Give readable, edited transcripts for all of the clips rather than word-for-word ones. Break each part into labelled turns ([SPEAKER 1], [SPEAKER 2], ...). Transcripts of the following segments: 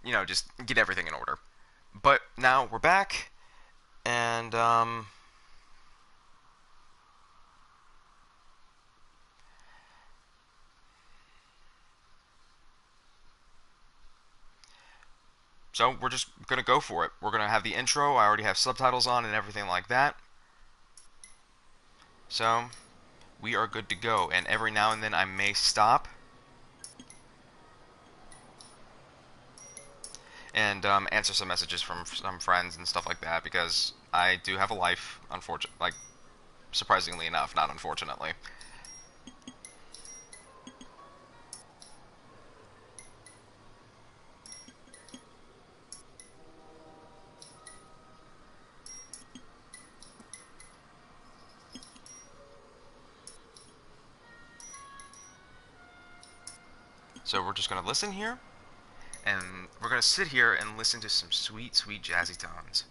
[SPEAKER 1] you know, just get everything in order. But now we're back, and so we're just gonna go for it. We're gonna have the intro. I already have subtitles on and everything like that. So we are good to go. And every now and then I may stop and answer some messages from some friends and stuff like that because I do have a life. Unfortunately, like surprisingly enough, not unfortunately. So we're just gonna listen here, and we're gonna sit here and listen to some sweet, sweet jazzy tones.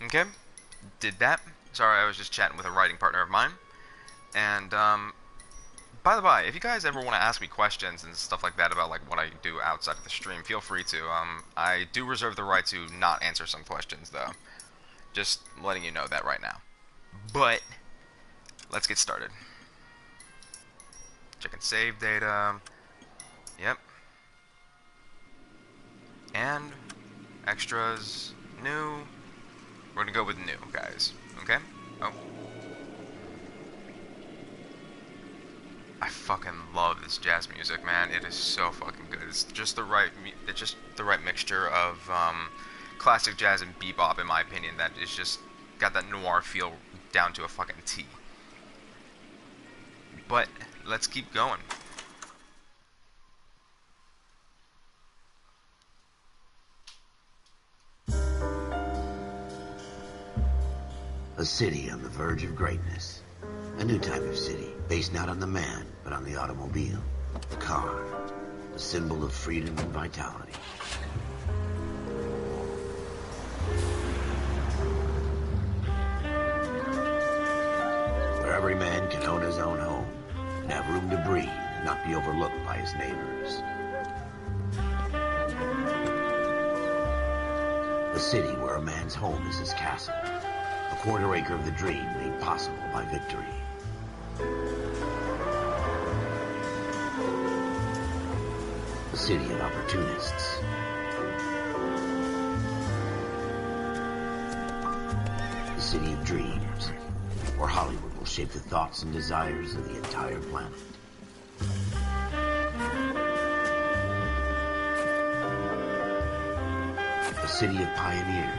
[SPEAKER 1] Okay, did that. Sorry, I was just chatting with a writing partner of mine. And by the by, if you guys ever want to ask me questions and stuff like that about like what I do outside of the stream, feel free to. I do reserve the right to not answer some questions though. Just letting you know that right now. But let's get started. Checking save data. Yep. And extras. New. We're gonna go with new, guys. Okay? Oh. I fucking love this jazz music, man. It is so fucking good. It's just the right mixture of classic jazz and bebop, in my opinion. That is just got that noir feel down to a fucking T. But let's keep going.
[SPEAKER 2] A city on the verge of greatness. A new type of city, based not on the man, but on the automobile. The car. The symbol of freedom and vitality. Where every man can own his own home, and have room to breathe, and not be overlooked by his neighbors. A city where a man's home is his castle. A quarter acre of the dream made possible by victory. A city of opportunists. A city of dreams, where Hollywood will shape the thoughts and desires of the entire planet. A city of pioneers.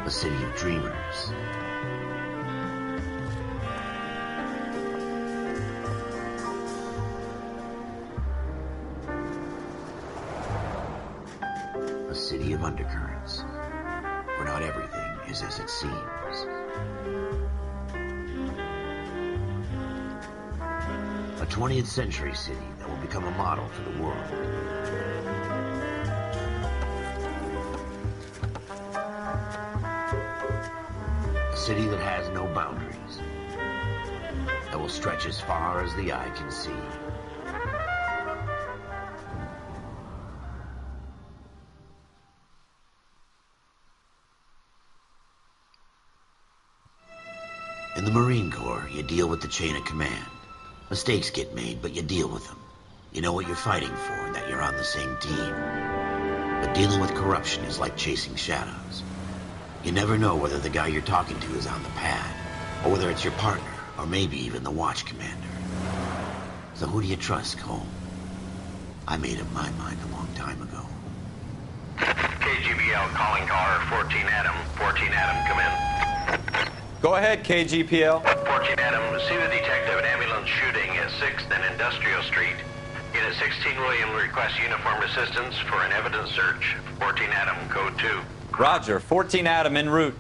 [SPEAKER 2] A city of dreamers. A city of undercurrents, where not everything is as it seems. A 20th century city that will become a model for the world. A city that has no boundaries, that will stretch as far as the eye can see. In the Marine Corps, you deal with the chain of command. Mistakes get made, but you deal with them. You know what you're fighting for and that you're on the same team. But dealing with corruption is like chasing shadows. You never know whether the guy you're talking to is on the pad, or whether it's your partner, or maybe even the watch commander. So who do you trust, Cole? I made up my mind a long time ago.
[SPEAKER 3] KGBL calling car 14 Adam. 14 Adam, come in.
[SPEAKER 4] Go ahead, KGPL.
[SPEAKER 3] 14 Adam, see the detective, an ambulance shooting at 6th and Industrial Street. Unit 16 William requests uniformed assistance for an evidence search. 14 Adam, code 2.
[SPEAKER 4] Roger, 14 Adam en route.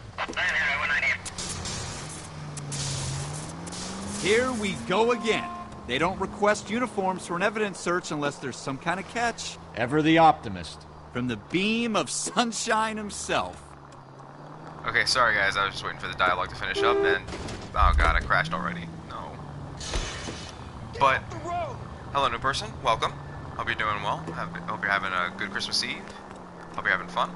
[SPEAKER 5] Here we go again. They don't request uniforms for an evidence search unless there's some kind of catch.
[SPEAKER 6] Ever the optimist.
[SPEAKER 5] From the beam of sunshine himself.
[SPEAKER 1] Okay, sorry guys, I was just waiting for the dialogue to finish up, and... Oh god, I crashed already. No. But... Hello, new person. Welcome. Hope you're doing well. Hope you're having a good Christmas Eve. Hope you're having fun.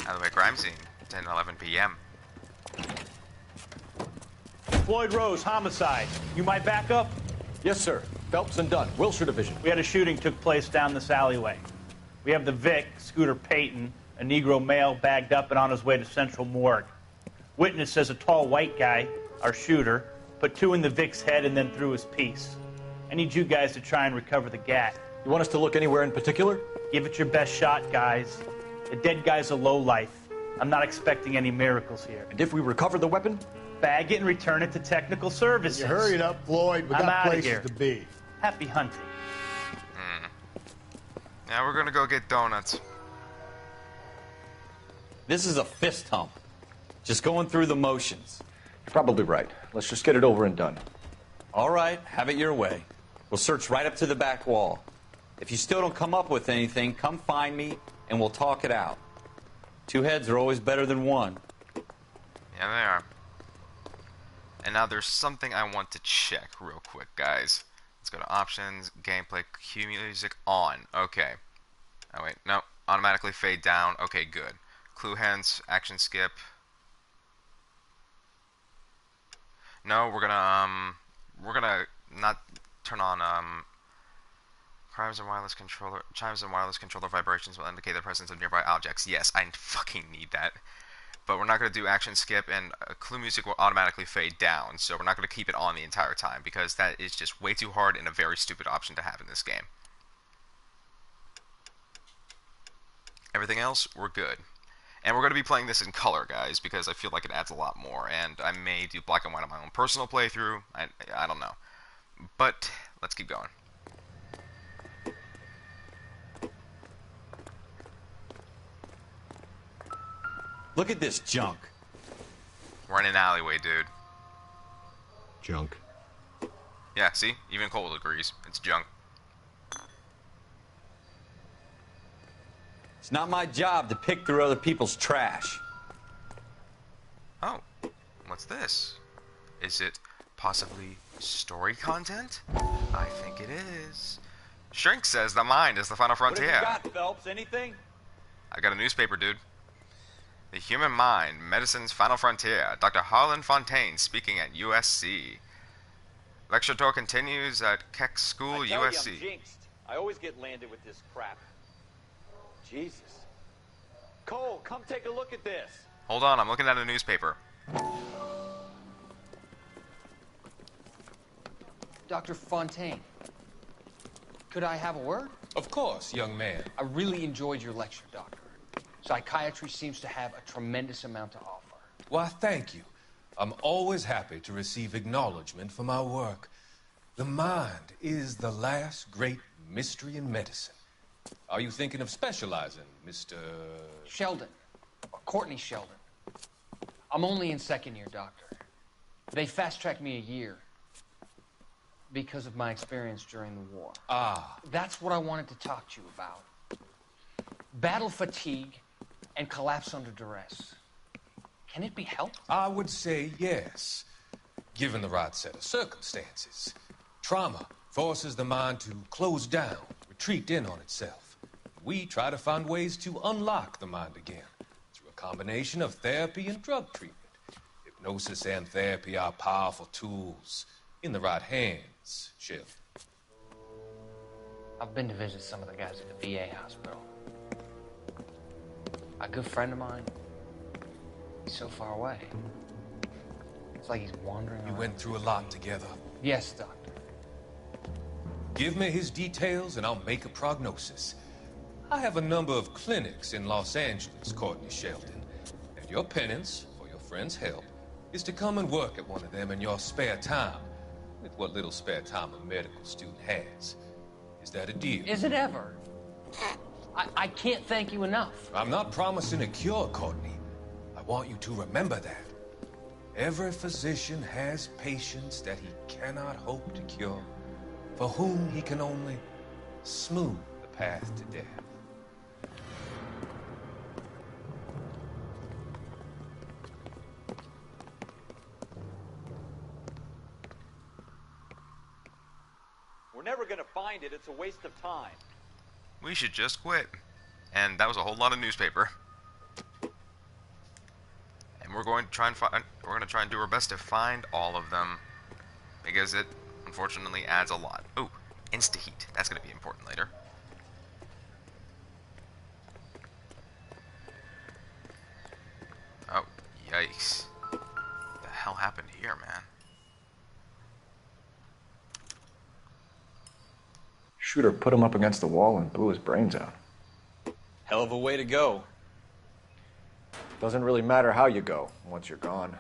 [SPEAKER 1] Out of the way, crime scene. 10:11 p.m.
[SPEAKER 7] Floyd Rose, homicide. You might back up?
[SPEAKER 8] Yes, sir. Phelps and Dunn, Wilshire Division.
[SPEAKER 7] We had a shooting took place down this alleyway. We have the Vic, Scooter Payton, a Negro male bagged up and on his way to Central Morgue. Witness says a tall white guy, our shooter, put 2 in the Vic's head and then threw his piece. I need you guys to try and recover the gat.
[SPEAKER 8] You want us to look anywhere in particular?
[SPEAKER 7] Give it your best shot, guys. The dead guy's a lowlife. I'm not expecting any miracles here.
[SPEAKER 8] And if we recover the weapon?
[SPEAKER 7] Bag it and return it to technical services.
[SPEAKER 6] You hurried up, Floyd. We
[SPEAKER 7] I'm
[SPEAKER 6] got
[SPEAKER 7] outta
[SPEAKER 6] places
[SPEAKER 7] here.
[SPEAKER 6] to be.
[SPEAKER 7] Happy hunting.
[SPEAKER 1] Now we're gonna go get donuts.
[SPEAKER 4] This is a fist hump. Just going through the motions.
[SPEAKER 8] You're probably right. Let's just get it over and done.
[SPEAKER 4] All right, have it your way. We'll search right up to the back wall. If you still don't come up with anything, come find me and we'll talk it out. 2 heads are always better than 1.
[SPEAKER 1] Yeah, they are. And now there's something I want to check real quick, guys. Let's go to options, gameplay, cue music on. Okay. Oh wait, no. Automatically fade down. Okay, good. Clue hints, action skip. No, we're gonna not turn on chimes and wireless controller vibrations will indicate the presence of nearby objects. Yes, I fucking need that. But we're not going to do action skip, and clue music will automatically fade down, so we're not going to keep it on the entire time, because that is just way too hard and a very stupid option to have in this game. Everything else, we're good. And we're going to be playing this in color, guys, because I feel like it adds a lot more, and I may do black and white on my own personal playthrough. I don't know. But, let's keep going.
[SPEAKER 4] Look at this junk.
[SPEAKER 1] We're in an alleyway, dude.
[SPEAKER 6] Junk.
[SPEAKER 1] Yeah, see? Even Cole agrees. It's junk.
[SPEAKER 4] It's not my job to pick through other people's trash.
[SPEAKER 1] Oh, what's this? Is it possibly story content? I think it is. Shrink says the mind is the final frontier.
[SPEAKER 4] What have you got, Phelps? Anything?
[SPEAKER 1] I got a newspaper, dude. The Human Mind, Medicine's Final Frontier. Dr. Harlan Fontaine speaking at USC. Lecture tour continues at Keck School,
[SPEAKER 4] I tell
[SPEAKER 1] USC.
[SPEAKER 4] you, I'm jinxed. I always get landed with this crap. Jesus. Cole, come take a look at this.
[SPEAKER 1] Hold on, I'm looking at a newspaper.
[SPEAKER 9] Dr. Fontaine, could I have a word?
[SPEAKER 10] Of course, young man.
[SPEAKER 9] I really enjoyed your lecture, Doctor. Psychiatry seems to have a tremendous amount to offer.
[SPEAKER 10] Why, thank you. I'm always happy to receive acknowledgement for my work. The mind is the last great mystery in medicine. Are you thinking of specializing, Mr.
[SPEAKER 9] Sheldon, or Courtney Sheldon. I'm only in 2nd year, Doctor. They fast-tracked me a year because of my experience during the war.
[SPEAKER 10] Ah.
[SPEAKER 9] That's what I wanted to talk to you about. Battle fatigue and collapse under duress. Can it be helped?
[SPEAKER 10] I would say yes, given the right set of circumstances. Trauma forces the mind to close down, retreat in on itself. We try to find ways to unlock the mind again through a combination of therapy and drug treatment. Hypnosis and therapy are powerful tools in the right hands, Sheriff.
[SPEAKER 9] I've been to visit some of the guys at the VA hospital. A good friend of mine, he's so far away. It's like he's wandering
[SPEAKER 10] You
[SPEAKER 9] around.
[SPEAKER 10] went through a lot together.
[SPEAKER 9] Yes, Doctor.
[SPEAKER 10] Give me his details and I'll make a prognosis. I have a number of clinics in Los Angeles, Courtney Sheldon. And your penance, for your friend's help, is to come and work at one of them in your spare time. With what little spare time a medical student has. Is that a deal?
[SPEAKER 9] Is it ever? I can't thank you enough.
[SPEAKER 10] I'm not promising a cure, Courtney. I want you to remember that. Every physician has patients that he cannot hope to cure, for whom he can only smooth the path to death.
[SPEAKER 4] We're never gonna find it. It's a waste of time.
[SPEAKER 1] We should just quit. And that was a whole lot of newspaper. And we're going to try and do our best to find all of them, because it unfortunately adds a lot. Ooh, insta-heat. That's going to be important later. Oh, yikes. What the hell happened here, man?
[SPEAKER 8] Shooter put him up against the wall and blew his brains out.
[SPEAKER 4] Hell of a way to go.
[SPEAKER 8] Doesn't really matter how you go once you're gone.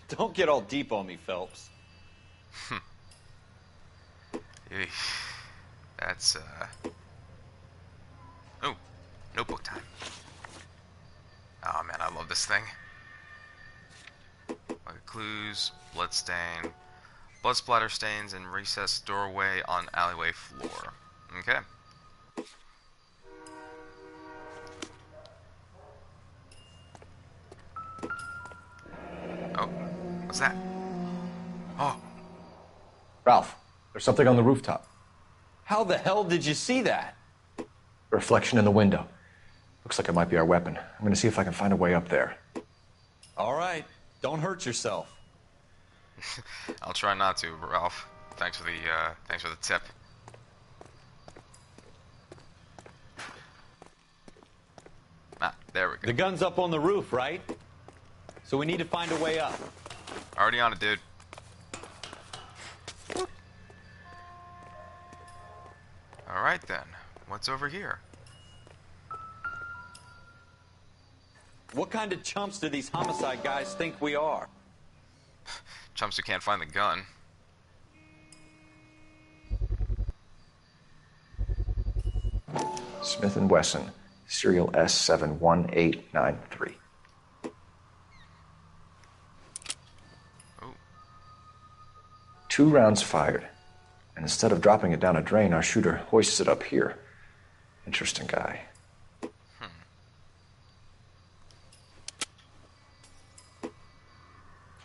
[SPEAKER 4] Don't get all deep on me, Phelps.
[SPEAKER 1] Eesh. That's, Oh, notebook time. Oh man, I love this thing. Clues, blood stain, blood splatter stains in recessed doorway on alleyway floor. Okay. Oh, what's that? Oh.
[SPEAKER 8] Ralph, there's something on the rooftop.
[SPEAKER 4] How the hell did you see that?
[SPEAKER 8] A reflection in the window. Looks like it might be our weapon. I'm gonna see if I can find a way up there.
[SPEAKER 4] All right. Don't hurt yourself.
[SPEAKER 1] I'll try not to, Ralph. Thanks for the tip. Ah, there we go.
[SPEAKER 4] The gun's up on the roof, right? So we need to find a way up.
[SPEAKER 1] Already on it, dude. Alright then. What's over here?
[SPEAKER 4] What kind of chumps do these homicide guys think we are?
[SPEAKER 1] Chumps who can't find the gun.
[SPEAKER 8] Smith & Wesson, serial S71893.
[SPEAKER 1] Oh.
[SPEAKER 8] 2 rounds fired. And instead of dropping it down a drain, our shooter hoists it up here. Interesting guy.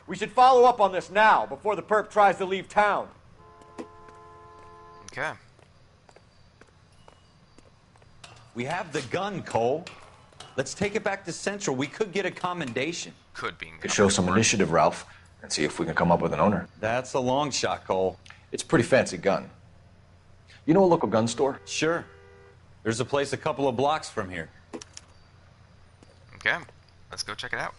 [SPEAKER 6] We should follow up on this now, before the perp tries to leave town.
[SPEAKER 1] Okay.
[SPEAKER 4] We have the gun, Cole. Let's take it back to Central. We could get a commendation.
[SPEAKER 1] Could be.
[SPEAKER 8] Could show some initiative, Ralph, and see if we can come up with an owner.
[SPEAKER 4] That's a long shot, Cole.
[SPEAKER 8] It's a pretty fancy gun. You know a local gun store?
[SPEAKER 4] Sure. There's a place a couple of blocks from here.
[SPEAKER 1] Okay. Let's go check it out.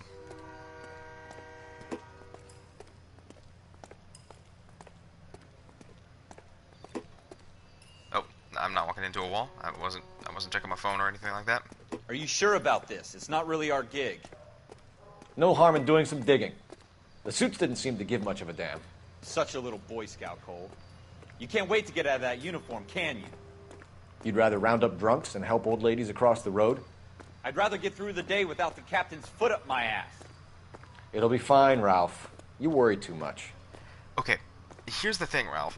[SPEAKER 1] Oh, I'm not walking into a wall. I wasn't checking my phone or anything like that.
[SPEAKER 4] Are you sure about this? It's not really our gig.
[SPEAKER 8] No harm in doing some digging. The suits didn't seem to give much of a damn.
[SPEAKER 4] Such a little Boy Scout, Cole. You can't wait to get out of that uniform, can you?
[SPEAKER 8] You'd rather round up drunks and help old ladies across the road?
[SPEAKER 4] I'd rather get through the day without the captain's foot up my ass.
[SPEAKER 8] It'll be fine, Ralph. You worry too much.
[SPEAKER 1] Okay, here's the thing, Ralph.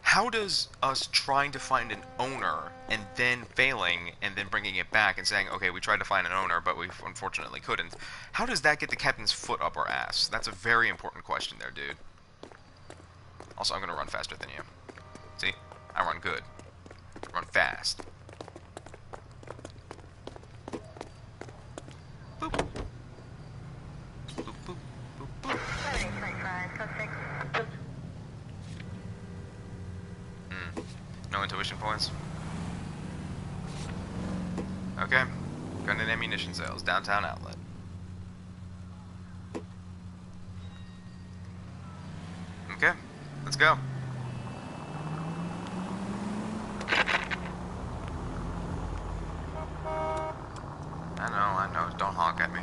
[SPEAKER 1] How does us trying to find an owner and then failing and then bringing it back and saying, okay, we tried to find an owner, but we unfortunately couldn't, how does that get the captain's foot up our ass? That's a very important question there, dude. Also, I'm going to run faster than you. See? I run good. I run fast. Boop. Boop, boop, boop, boop. No intuition points? Okay. Gun and ammunition sales. Downtown outlet. go. I know. Don't honk at me.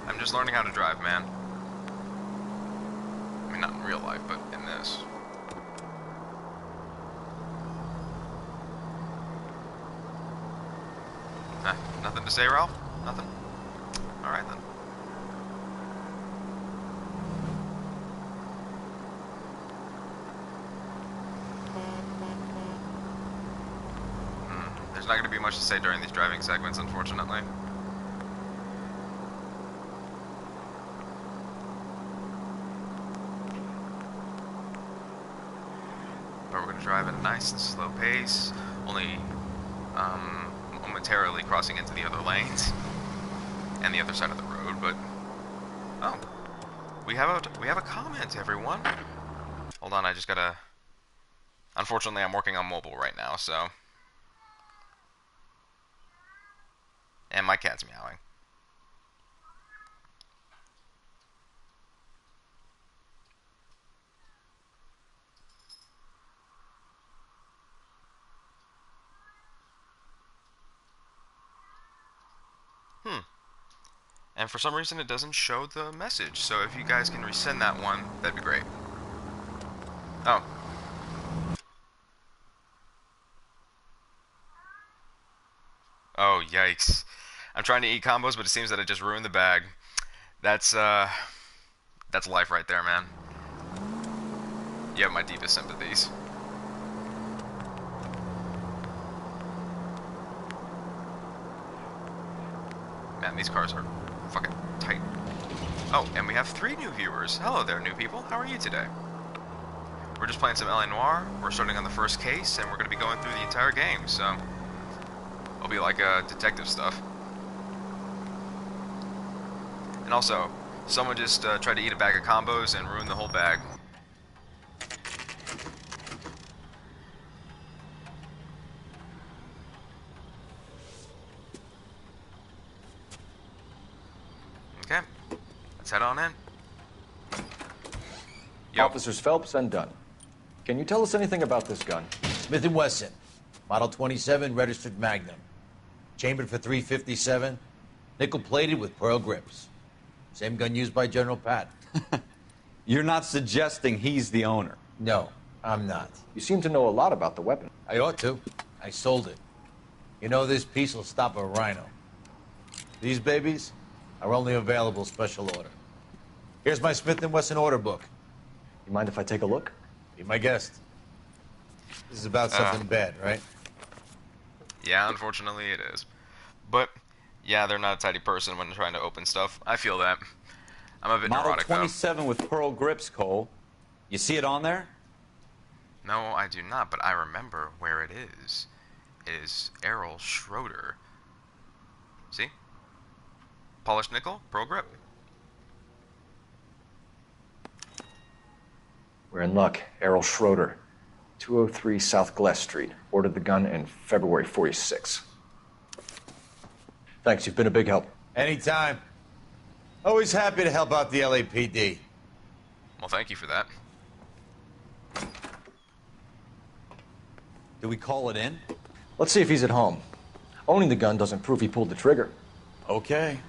[SPEAKER 1] I'm just learning how to drive, man. I mean, not in real life, but in this. Nothing to say, Ralph? Nothing? Alright then. There's not going to be much to say during these driving segments, unfortunately. But we're going to drive at a nice and slow pace, only momentarily crossing into the other lanes and the other side of the road. But oh, we have a comment, everyone. Hold on, I just gotta. Unfortunately, I'm working on mobile right now, so. And my cat's meowing. And for some reason it doesn't show the message, so if you guys can resend that one, that'd be great. Oh. Oh, yikes. I'm trying to eat combos, but it seems that I just ruined the bag. That's life right there, man. You have my deepest sympathies. Man, these cars are fucking tight. Oh, and we have 3 new viewers. Hello there, new people. How are you today? We're just playing some LA Noire. We're starting on the first case, and we're going to be going through the entire game, so it'll be like detective stuff. And also, someone just tried to eat a bag of combos and ruin the whole bag. Okay, let's head on in. Yo.
[SPEAKER 8] Officers Phelps and Dunn. Can you tell us anything about this gun?
[SPEAKER 11] Smith & Wesson, Model 27, registered Magnum. Chambered for .357, nickel-plated with pearl grips. Same gun used by General Patton.
[SPEAKER 4] You're not suggesting he's the owner?
[SPEAKER 11] No, I'm not.
[SPEAKER 8] You seem to know a lot about the weapon.
[SPEAKER 11] I ought to. I sold it. You know, this piece will stop a rhino. These babies are only available special order. Here's my Smith & Wesson order book.
[SPEAKER 8] You mind if I take a look?
[SPEAKER 11] Be my guest. This is about something bad, right?
[SPEAKER 1] Yeah, unfortunately it is. But, yeah, they're not a tidy person when trying to open stuff. I feel that. I'm a bit
[SPEAKER 4] Model
[SPEAKER 1] neurotic,
[SPEAKER 4] 27
[SPEAKER 1] though.
[SPEAKER 4] with pearl grips, Cole. You see it on there?
[SPEAKER 1] No, I do not, but I remember where it is. It is Errol Schroeder. See? Polished nickel, pearl grip.
[SPEAKER 8] We're in luck. Errol Schroeder, 203 South Glass Street. Ordered the gun in February '46. Thanks, you've been a big help.
[SPEAKER 11] Anytime. Always happy to help out the LAPD.
[SPEAKER 1] Well, thank you for that.
[SPEAKER 4] Do we call it in?
[SPEAKER 8] Let's see if he's at home. Owning the gun doesn't prove he pulled the trigger.
[SPEAKER 4] Okay.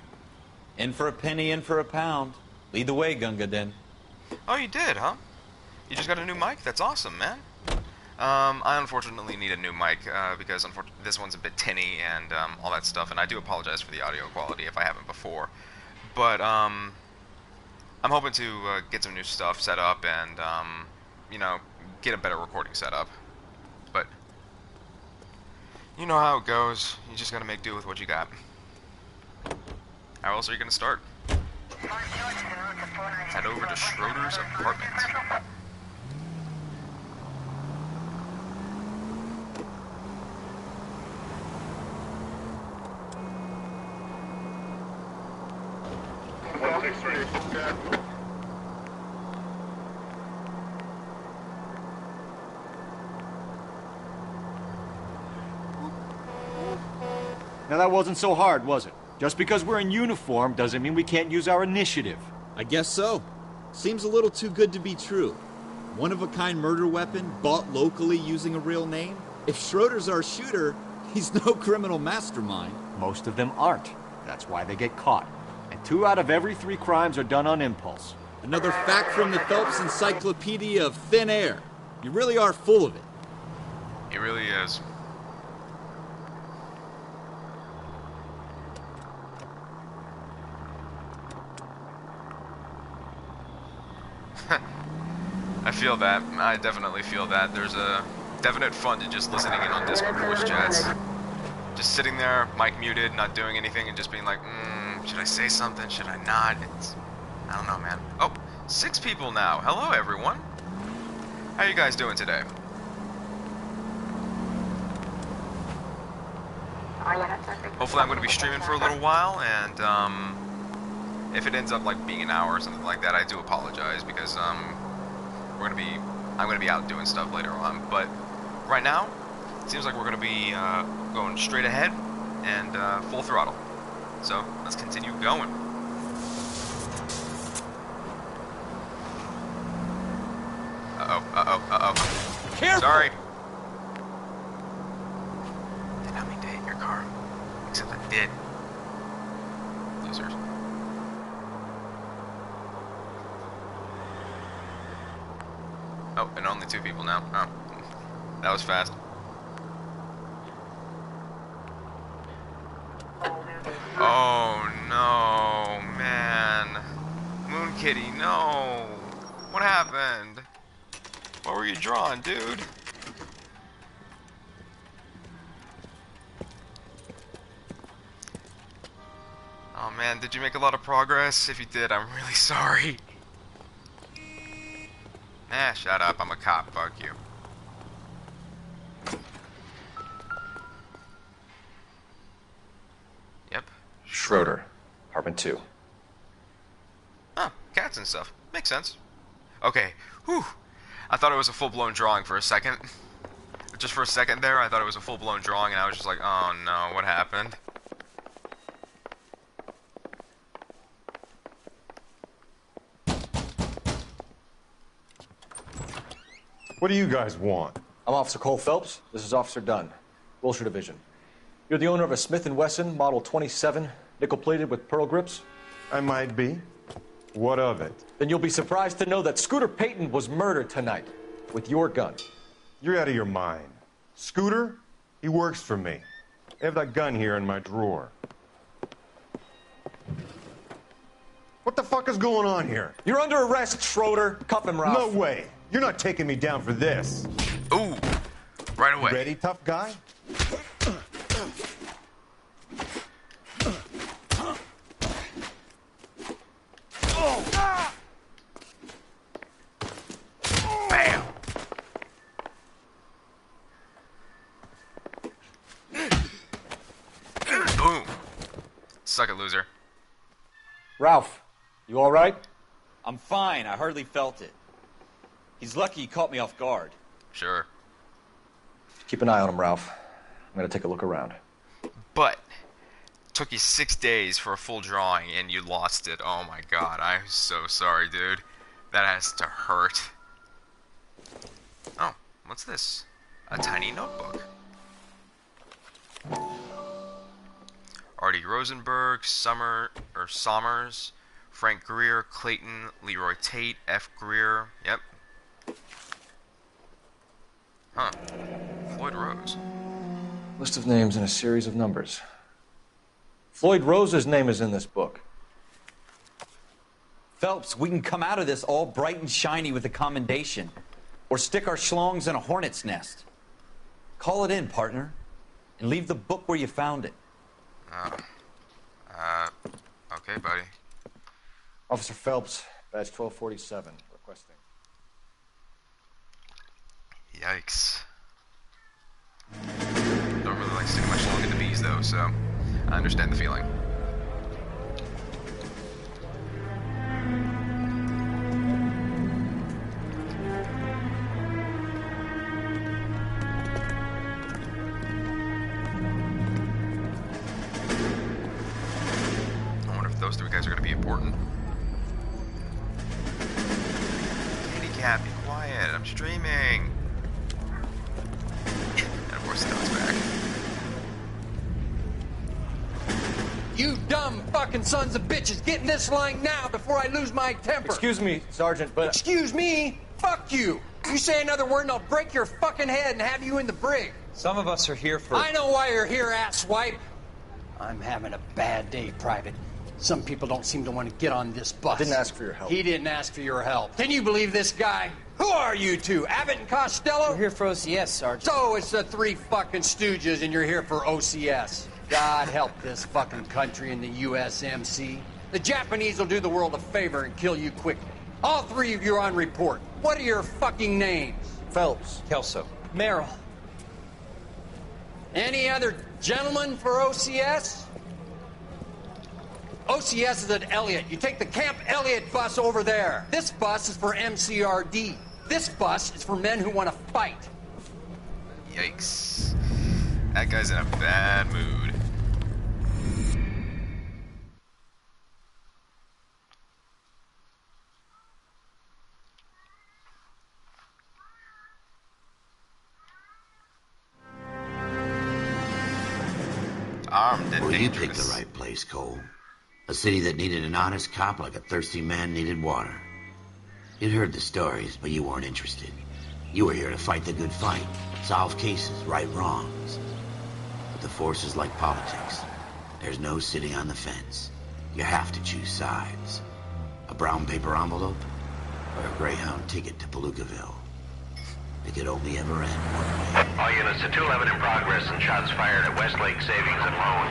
[SPEAKER 4] In for a penny, in for a pound. Lead the way, Gunga Din.
[SPEAKER 1] Oh, you did, huh? You just got a new mic? That's awesome, man. I unfortunately need a new mic because this one's a bit tinny and all that stuff, and I do apologize for the audio quality if I haven't before. But I'm hoping to get some new stuff set up and, you know, get a better recording setup. But you know how it goes. You just gotta make do with what you got. How else are you gonna start? Head over to Schroeder's apartment.
[SPEAKER 6] Now that wasn't so hard, was it? Just because we're in uniform doesn't mean we can't use our initiative.
[SPEAKER 12] I guess so. Seems a little too good to be true.
[SPEAKER 5] One-of-a-kind murder weapon, bought locally using a real name? If Schroeder's our shooter, he's no criminal mastermind.
[SPEAKER 6] Most of them aren't. That's why they get caught. And 2 out of every 3 crimes are done on impulse.
[SPEAKER 5] Another fact from the Phelps Encyclopedia of Thin Air. You really are full of it.
[SPEAKER 1] He really is. I feel that. I definitely feel that. There's a definite fun to just listening in on Discord voice chats. Just sitting there, mic muted, not doing anything, and just being like, should I say something? Should I not? I don't know, man. Oh, 6 people now. Hello, everyone. How you guys doing today? Hopefully I'm going to be streaming for a little while, and if it ends up like being an hour or something like that, I do apologize because I'm going to be out doing stuff later on. But right now, it seems like we're going to be going straight ahead and full throttle. So let's continue going.
[SPEAKER 6] Careful!
[SPEAKER 1] Sorry. Did not mean to hit your car. Except I did. Losers. Oh, and only 2 people now. Oh. That was fast. Oh no, man. Moon Kitty, no. What happened? What were you drawing, dude? Oh man, did you make a lot of progress? If you did, I'm really sorry. Shut up, I'm a cop, fuck you. Yep.
[SPEAKER 8] Schroeder, apartment 2.
[SPEAKER 1] Oh, cats and stuff. Makes sense. Okay, whew. I thought it was a full-blown drawing for a second. Just for a second there, I thought it was a full-blown drawing, and I was just like, oh no, what happened?
[SPEAKER 12] What do you guys want?
[SPEAKER 8] I'm Officer Cole Phelps. This is Officer Dunn, Wilshire Division. You're the owner of a Smith & Wesson Model 27, nickel-plated with pearl grips?
[SPEAKER 12] I might be. What of it?
[SPEAKER 8] Then you'll be surprised to know that Scooter Payton was murdered tonight with your gun.
[SPEAKER 12] You're out of your mind. Scooter? He works for me. I have that gun here in my drawer. What the fuck is going on here?
[SPEAKER 8] You're under arrest, Schroeder. Cuff him, Ralph.
[SPEAKER 12] No way. You're not taking me down for this.
[SPEAKER 1] Ooh, right away.
[SPEAKER 12] You ready, tough guy?
[SPEAKER 1] Bam. Boom. Suck it, loser.
[SPEAKER 6] Ralph, you all right?
[SPEAKER 4] I'm fine. I hardly felt it. He's lucky he caught me off guard.
[SPEAKER 1] Sure.
[SPEAKER 8] Keep an eye on him, Ralph. I'm gonna take a look around.
[SPEAKER 1] But took you 6 days for a full drawing and you lost it. Oh my god, I'm so sorry, dude. That has to hurt. Oh, what's this? A tiny notebook. Artie Rosenberg, Sommers, Frank Greer, Clayton, Leroy Tate, F. Greer. Yep. Huh. Floyd Rose.
[SPEAKER 8] List of names and a series of numbers. Floyd Rose's name is in this book.
[SPEAKER 4] Phelps, we can come out of this all bright and shiny with a commendation. Or stick our schlongs in a hornet's nest. Call it in, partner. And leave the book where you found it.
[SPEAKER 1] Okay, buddy.
[SPEAKER 8] Officer Phelps, badge 1247, requesting.
[SPEAKER 1] Yikes. Don't really like sticking my schlong into bees, though, so I understand the feeling. I wonder if those 3 guys are going to be important. Kitty cat, be quiet. screaming. And of course, Scott's back.
[SPEAKER 9] You dumb fucking sons of bitches, get in this line now before I lose my temper.
[SPEAKER 6] Excuse me, Sergeant, but...
[SPEAKER 9] Excuse me? Fuck you. You say another word and I'll break your fucking head and have you in the brig.
[SPEAKER 4] Some of us are here for...
[SPEAKER 9] I know why you're here, asswipe. I'm having a bad day, Private. Some people don't seem to want to get on this bus.
[SPEAKER 6] I didn't ask for your help.
[SPEAKER 9] He didn't ask for your help. Can you believe this guy? Who are you two? Abbott and Costello?
[SPEAKER 13] We're here for OCS, Sergeant.
[SPEAKER 9] So it's the three fucking stooges and you're here for OCS. God help this fucking country and the USMC. The Japanese will do the world a favor and kill you quickly. All three of you are on report. What are your fucking names?
[SPEAKER 6] Phelps.
[SPEAKER 4] Kelso.
[SPEAKER 13] Merrill.
[SPEAKER 9] Any other gentlemen for OCS? OCS is at Elliott. You take the Camp Elliott bus over there. This bus is for MCRD. This bus is for men who want to fight.
[SPEAKER 1] Yikes. That guy's in a bad mood. Armed and
[SPEAKER 2] Well, you
[SPEAKER 1] dangerous.
[SPEAKER 2] picked the right place, Cole. A city that needed an honest cop like a thirsty man needed water. You'd heard the stories, but you weren't interested. You were here to fight the good fight, solve cases, right wrongs. But the force is like politics. There's no sitting on the fence. You have to choose sides. A brown paper envelope or a Greyhound ticket to Palookaville. It could only ever end one way.
[SPEAKER 3] All units to 211 in progress and shots fired at Westlake Savings and Loan,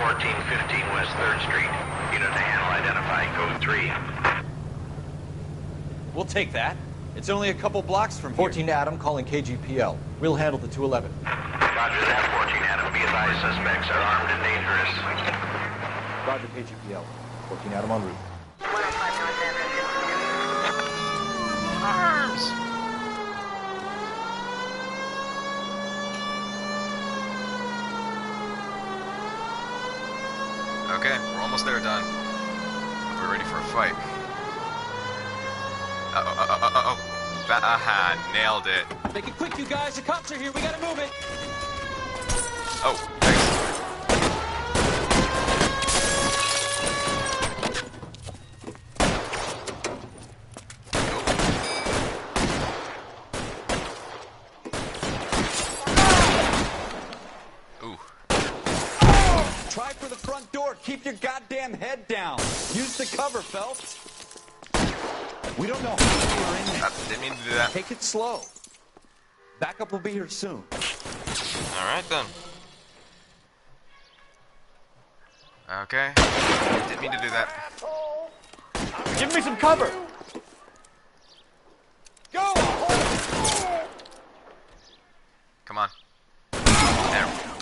[SPEAKER 3] 1415 West 3rd Street. Unit to handle identify code 3.
[SPEAKER 4] We'll take that. It's only a couple blocks from here.
[SPEAKER 6] 14 Adam calling KGPL. We'll handle the 211.
[SPEAKER 3] Roger that, 14 Adam. Be advised, suspects are armed and dangerous.
[SPEAKER 6] Roger KGPL. 14 Adam en route.
[SPEAKER 1] Arms! Okay, we're almost there, Don. We're ready for a fight. Aha, nailed it.
[SPEAKER 9] Make it quick, you guys. The cops are here. We gotta move it.
[SPEAKER 1] Oh, thanks. Ooh.
[SPEAKER 4] Try for the front door. Keep your goddamn head down. Use the cover, Phelps. We don't know how many are in there.
[SPEAKER 1] Didn't mean to do that.
[SPEAKER 4] Take it slow. Backup will be here soon.
[SPEAKER 1] Alright then. Okay. Didn't mean to do that.
[SPEAKER 6] Give me some cover!
[SPEAKER 9] Go!
[SPEAKER 1] Come on. There we go.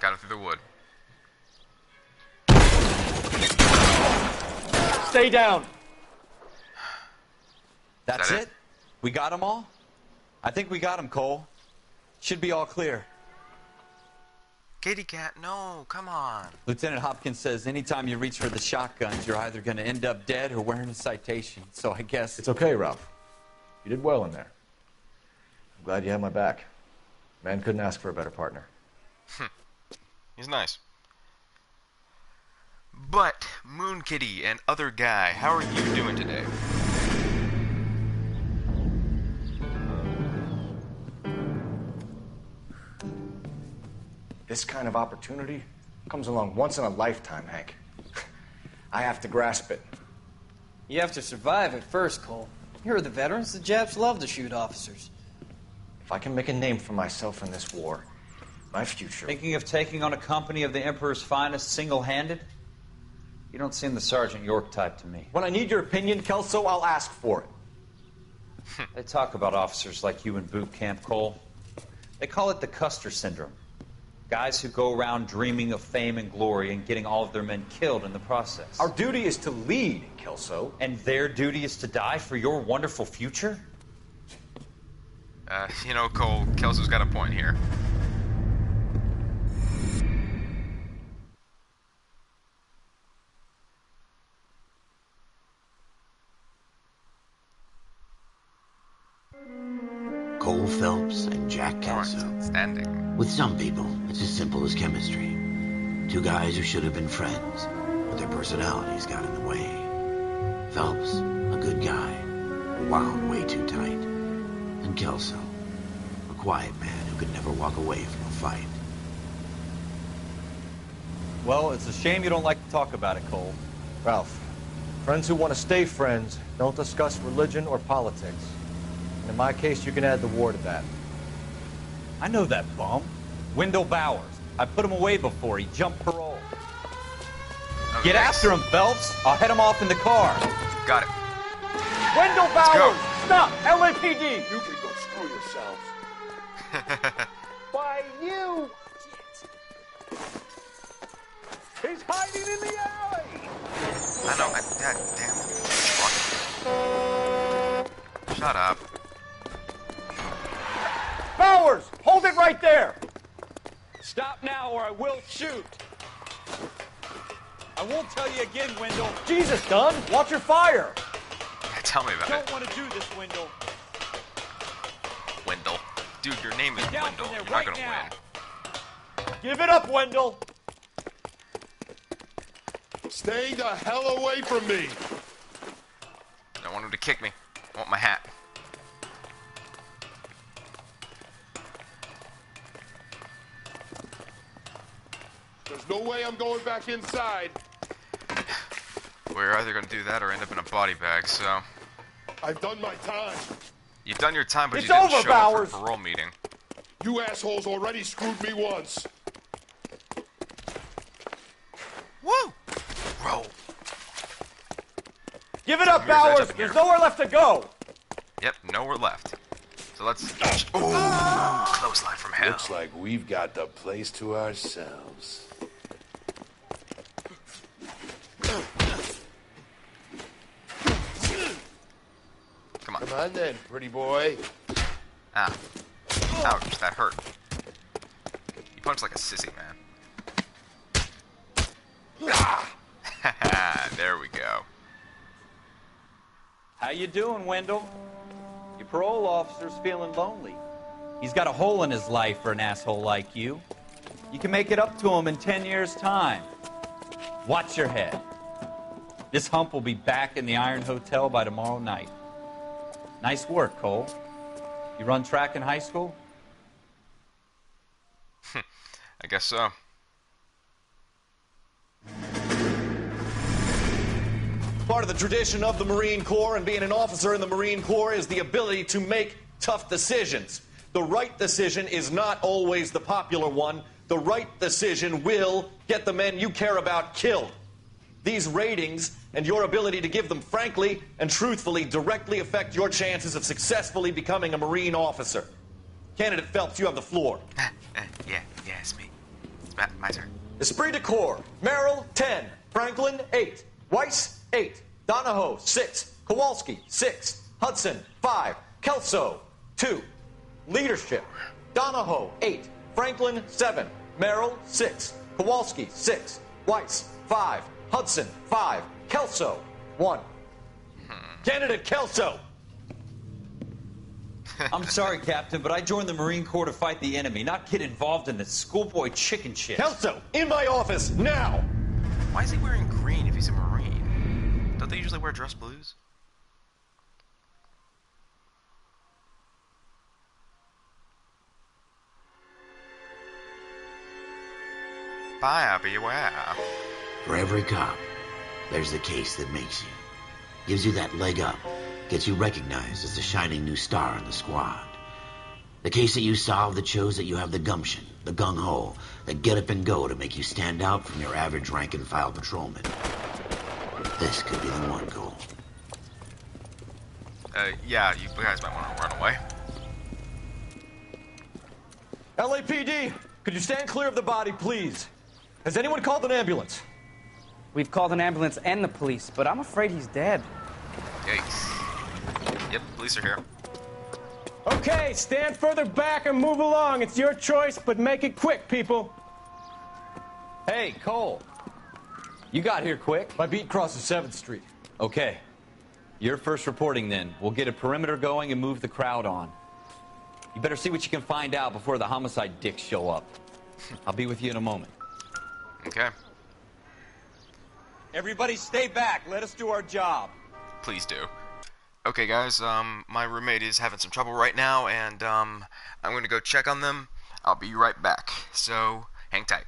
[SPEAKER 1] Got him through the wood.
[SPEAKER 6] Stay down!
[SPEAKER 4] That's
[SPEAKER 1] that
[SPEAKER 4] it? We got them all? I think we got them, Cole. Should be all clear.
[SPEAKER 1] Kitty cat, no, come on.
[SPEAKER 4] Lieutenant Hopkins says anytime you reach for the shotguns, you're either going to end up dead or wearing a citation. So I guess...
[SPEAKER 6] It's okay, Ralph. You did well in there. I'm glad you had my back. Man couldn't ask for a better partner.
[SPEAKER 1] He's nice. But, Moon Kitty and other guy, how are you doing today?
[SPEAKER 6] This kind of opportunity comes along once in a lifetime, Hank. I have to grasp it.
[SPEAKER 13] You have to survive at first, Cole. Here are the veterans. The Japs love to shoot officers.
[SPEAKER 6] If I can make a name for myself in this war, my future...
[SPEAKER 4] Thinking of taking on a company of the Emperor's finest single-handed? You don't seem the Sergeant York type to me.
[SPEAKER 6] When I need your opinion, Kelso, I'll ask for it.
[SPEAKER 4] They talk about officers like you in boot camp, Cole. They call it the Custer Syndrome. Guys who go around dreaming of fame and glory and getting all of their men killed in the process.
[SPEAKER 6] Our duty is to lead, Kelso.
[SPEAKER 4] And their duty is to die for your wonderful future?
[SPEAKER 1] You know, Cole, Kelso's got a point here.
[SPEAKER 2] Cole Phelps and Jack Kelso.
[SPEAKER 1] Standing.
[SPEAKER 2] With some people, it's as simple as chemistry. Two guys who should have been friends, but their personalities got in the way. Phelps, a good guy, wound way too tight. And Kelso, a quiet man who could never walk away from a fight.
[SPEAKER 4] Well, it's a shame you don't like to talk about it, Cole.
[SPEAKER 8] Ralph, friends who want to stay friends don't discuss religion or politics. And in my case, you can add the war to that.
[SPEAKER 4] I know that bum. Wendell Bowers. I put him away before. He jumped parole.
[SPEAKER 1] Okay.
[SPEAKER 4] Get after him, Phelps. I'll head him off in the car.
[SPEAKER 1] Got it.
[SPEAKER 8] Wendell Bowers! Stop!
[SPEAKER 11] LAPD! You can go screw yourselves.
[SPEAKER 8] Why, you! He's hiding in the alley!
[SPEAKER 1] I know. Damn. Shut up.
[SPEAKER 8] Bowers! Hold it right there!
[SPEAKER 4] Stop now or I will shoot. I won't tell you again, Wendell.
[SPEAKER 8] Jesus, Dunn! Watch your fire!
[SPEAKER 1] Tell me about it.
[SPEAKER 4] Don't want to do this, Wendell.
[SPEAKER 1] Wendell. Dude, your name is Wendell. You're not gonna win.
[SPEAKER 8] Give it up, Wendell!
[SPEAKER 12] Stay the hell away from me!
[SPEAKER 1] I want him to kick me. I want my hat.
[SPEAKER 12] There's no way I'm going back inside.
[SPEAKER 1] We're either gonna do that or end up in a body bag, so...
[SPEAKER 12] I've done my time.
[SPEAKER 1] You've done your time, but
[SPEAKER 12] It's
[SPEAKER 1] you didn't
[SPEAKER 12] over,
[SPEAKER 1] show up
[SPEAKER 12] Bowers.
[SPEAKER 1] for a parole meeting.
[SPEAKER 12] You assholes already screwed me once.
[SPEAKER 1] Woo! Roll.
[SPEAKER 8] Give it up, Bowers! There's nowhere left to go!
[SPEAKER 1] Yep, nowhere left. So let's... Ooh, clothesline from hell.
[SPEAKER 14] Looks like we've got the place to ourselves.
[SPEAKER 1] Come on.
[SPEAKER 14] Come on then, pretty boy.
[SPEAKER 1] Ah. Ouch, that hurt. You punched like a sissy, man. There we go.
[SPEAKER 4] How you doing, Wendell? Your parole officer's feeling lonely. He's got a hole in his life for an asshole like you. You can make it up to him in 10 years' time. Watch your head. This hump will be back in the Iron Hotel by tomorrow night. Nice work, Cole. You run track in high school?
[SPEAKER 1] I guess so.
[SPEAKER 15] Part of the tradition of the Marine Corps and being an officer in the Marine Corps is the ability to make tough decisions. The right decision is not always the popular one. The right decision will get the men you care about killed. These ratings and your ability to give them frankly and truthfully directly affect your chances of successfully becoming a Marine officer. Candidate Phelps, you have the floor.
[SPEAKER 1] Yeah, it's me. It's my turn.
[SPEAKER 15] Esprit de Corps, Merrill, 10. Franklin, 8. Weiss, 8. Donahoe, 6. Kowalski, 6. Hudson, 5. Kelso, 2. Leadership, Donahoe, 8. Franklin, 7. Merrill, 6. Kowalski, 6. Weiss, 5. Hudson, 5. Kelso, 1. Candidate Kelso.
[SPEAKER 4] I'm sorry, Captain, but I joined the Marine Corps to fight the enemy, not get involved in this schoolboy chicken shit.
[SPEAKER 15] Kelso, in my office, now!
[SPEAKER 1] Why is he wearing green if he's a Marine? Don't they usually wear dress blues? Buyer beware.
[SPEAKER 2] For every cop, there's the case that makes you. Gives you that leg up. Gets you recognized as the shining new star in the squad. The case that you solve that shows that you have the gumption, the gung-ho, the get up and go to make you stand out from your average rank-and-file patrolman. This could be the one, Cole.
[SPEAKER 1] Yeah, you guys might want to run away.
[SPEAKER 15] LAPD, could you stand clear of the body, please? Has anyone called an ambulance?
[SPEAKER 13] We've called an ambulance and the police, but I'm afraid he's dead.
[SPEAKER 1] Yikes. Yep, police are here.
[SPEAKER 16] Okay, stand further back and move along. It's your choice, but make it quick, people.
[SPEAKER 4] Hey, Cole. You got here quick.
[SPEAKER 8] My beat crosses 7th Street.
[SPEAKER 4] Okay. You're first reporting then. We'll get a perimeter going and move the crowd on.
[SPEAKER 17] You better see what you can find out before the homicide dicks show up. I'll be with you in a moment.
[SPEAKER 1] Okay.
[SPEAKER 15] Everybody stay back. Let us do our job.
[SPEAKER 1] Please do. Okay, guys, my roommate is having some trouble right now, and, I'm gonna go check on them. I'll be right back. So, hang tight.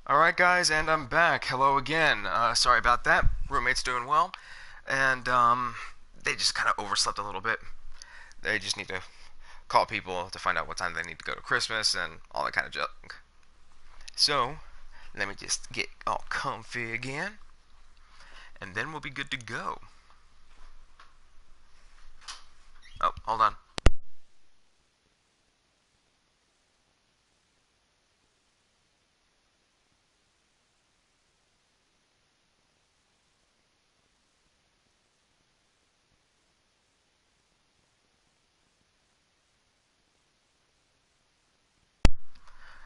[SPEAKER 1] Alright guys, and I'm back. Hello again. Sorry about that. Roommate's doing well. And, they just kind of overslept a little bit. They just need to call people to find out what time they need to go to Christmas and all that kind of junk. So, let me just get all comfy again. And then we'll be good to go. Oh, hold on.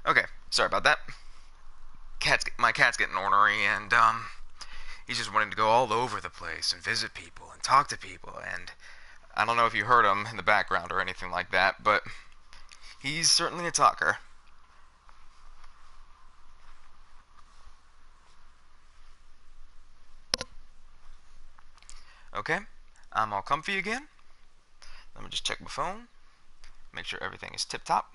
[SPEAKER 1] Okay, sorry about that. My cat's getting ornery, and he's just wanting to go all over the place and visit people and talk to people. And I don't know if you heard him in the background or anything like that, but he's certainly a talker. Okay, I'm all comfy again. Let me just check my phone, make sure everything is tip-top.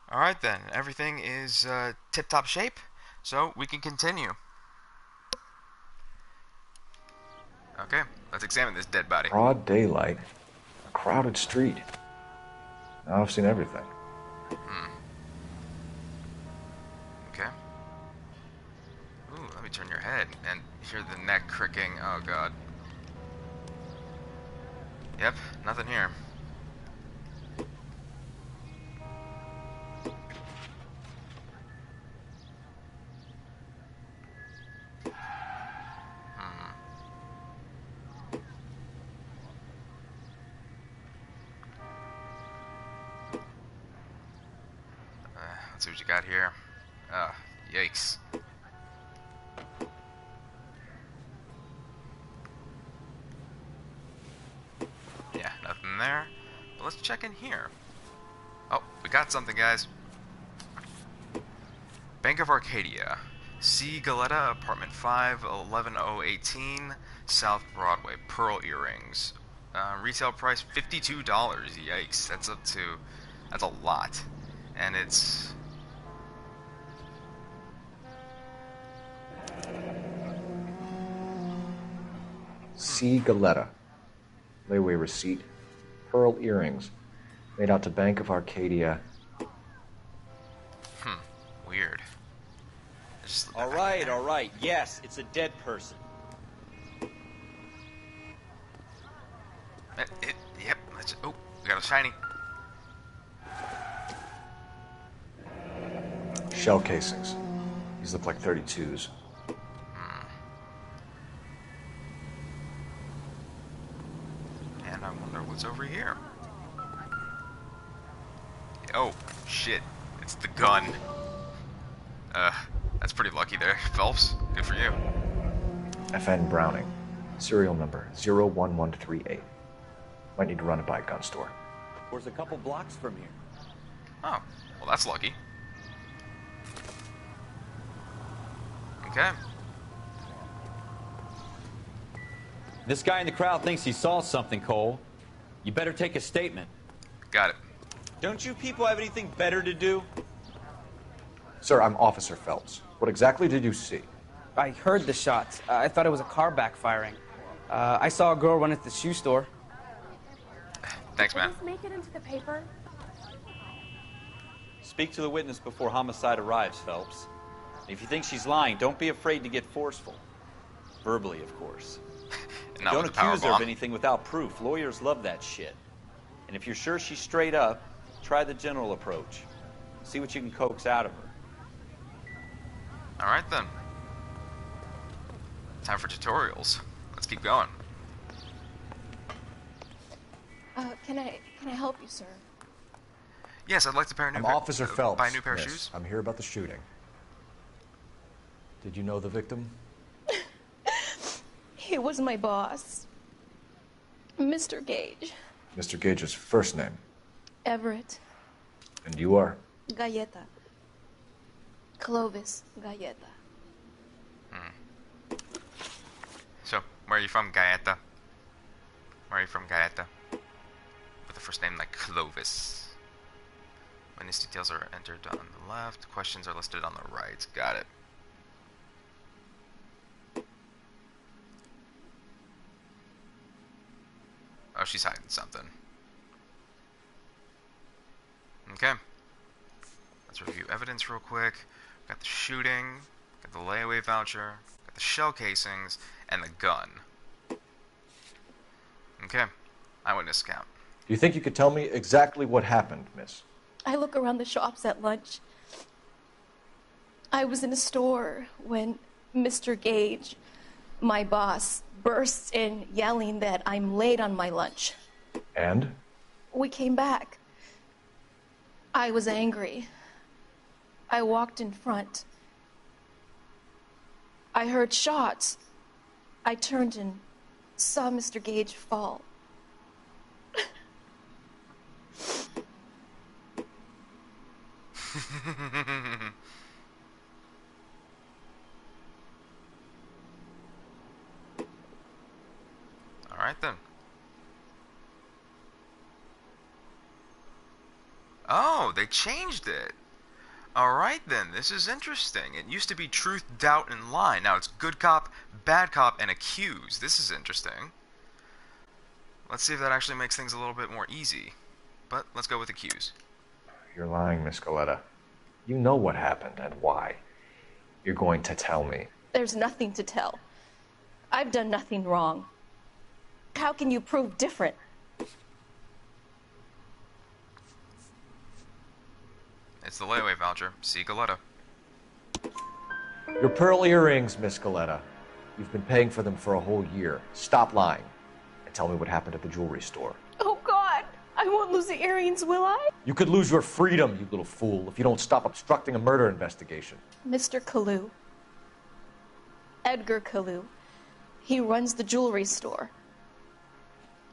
[SPEAKER 1] Alright then, everything is tip-top shape, so we can continue. Okay, let's examine this dead body.
[SPEAKER 8] Broad daylight, a crowded street. Now I've seen everything.
[SPEAKER 1] Okay. Ooh, let me turn your head and hear the neck cricking. Oh god. Yep, nothing here. Let's see what you got here. Yikes. Yeah, nothing there. But let's check in here. Oh, we got something, guys. Bank of Arcadia. C. Galetta, apartment 5, 11018, South Broadway. Pearl earrings. Retail price $52. Yikes. That's a lot. And it's...
[SPEAKER 8] C. Galetta. Layaway receipt. Pearl earrings. Made out to Bank of Arcadia.
[SPEAKER 1] Weird.
[SPEAKER 17] All right. Yes, it's a dead person.
[SPEAKER 1] Yep. Oh, we got a shiny.
[SPEAKER 8] Shell casings. These look like 32s.
[SPEAKER 1] And I wonder what's over here. Oh, shit. It's the gun. That's pretty lucky there, Phelps. Good for you.
[SPEAKER 8] FN Browning. Serial number 01138. Might need to run it by a gun store.
[SPEAKER 17] There's a couple blocks from here.
[SPEAKER 1] Oh, well that's lucky. Okay.
[SPEAKER 17] This guy in the crowd thinks he saw something, Cole. You better take a statement.
[SPEAKER 1] Got it.
[SPEAKER 17] Don't you people have anything better to do?
[SPEAKER 8] Sir, I'm Officer Phelps. What exactly did you see?
[SPEAKER 18] I heard the shots. I thought it was a car backfiring. I saw a girl run at the shoe store.
[SPEAKER 1] Thanks, man.
[SPEAKER 19] Did this make it into the paper?
[SPEAKER 4] Speak to the witness before homicide arrives, Phelps. If you think she's lying, don't be afraid to get forceful. Verbally, of course. Don't accuse her of anything without proof. Lawyers love that shit. And if you're sure she's straight up, try the general approach. See what you can coax out of her.
[SPEAKER 1] Alright then. Time for tutorials. Let's keep going.
[SPEAKER 19] Can I help you, sir?
[SPEAKER 1] Yes, I'd like to buy a new
[SPEAKER 8] I'm Officer Phelps.
[SPEAKER 1] buy a new pair of
[SPEAKER 8] Yes,
[SPEAKER 1] shoes.
[SPEAKER 8] I'm here about the shooting. Did you know the victim?
[SPEAKER 19] He was my boss. Mr. Gage.
[SPEAKER 8] Mr. Gage's first name.
[SPEAKER 19] Everett.
[SPEAKER 8] And you are?
[SPEAKER 19] Galleta. Clovis Galleta.
[SPEAKER 1] So, where are you from, Galleta? Where are you from, Galleta? With a first name like Clovis. Witness details are entered on the left. Questions are listed on the right. Got it. Oh, she's hiding something. Okay. Let's review evidence real quick. Got the shooting, got the layaway voucher, got the shell casings, and the gun. Okay. Eyewitness account.
[SPEAKER 8] Do you think you could tell me exactly what happened, miss?
[SPEAKER 19] I look around the shops at lunch. I was in a store when Mr. Gage, my boss, bursts in yelling that I'm late on my lunch.
[SPEAKER 8] And?
[SPEAKER 19] We came back. I was angry. I walked in front. I heard shots. I turned and saw Mr. Gage fall.
[SPEAKER 1] Alright then. Oh, they changed it. Alright then, this is interesting. It used to be truth, doubt, and lie. Now it's good cop, bad cop, and accused. This is interesting. Let's see if that actually makes things a little bit more easy. But let's go with accused.
[SPEAKER 8] You're lying, Miss Galetta. You know what happened and why. You're going to tell me.
[SPEAKER 19] There's nothing to tell. I've done nothing wrong. How can you prove different?
[SPEAKER 1] It's the layaway voucher. See Galetta.
[SPEAKER 8] Your pearl earrings, Miss Galetta. You've been paying for them for a whole year. Stop lying and tell me what happened at the jewelry store.
[SPEAKER 19] Oh, God! I won't lose the earrings, will I?
[SPEAKER 8] You could lose your freedom, you little fool, if you don't stop obstructing a murder investigation.
[SPEAKER 19] Mr. Kalu. Edgar Kalu. He runs the jewelry store.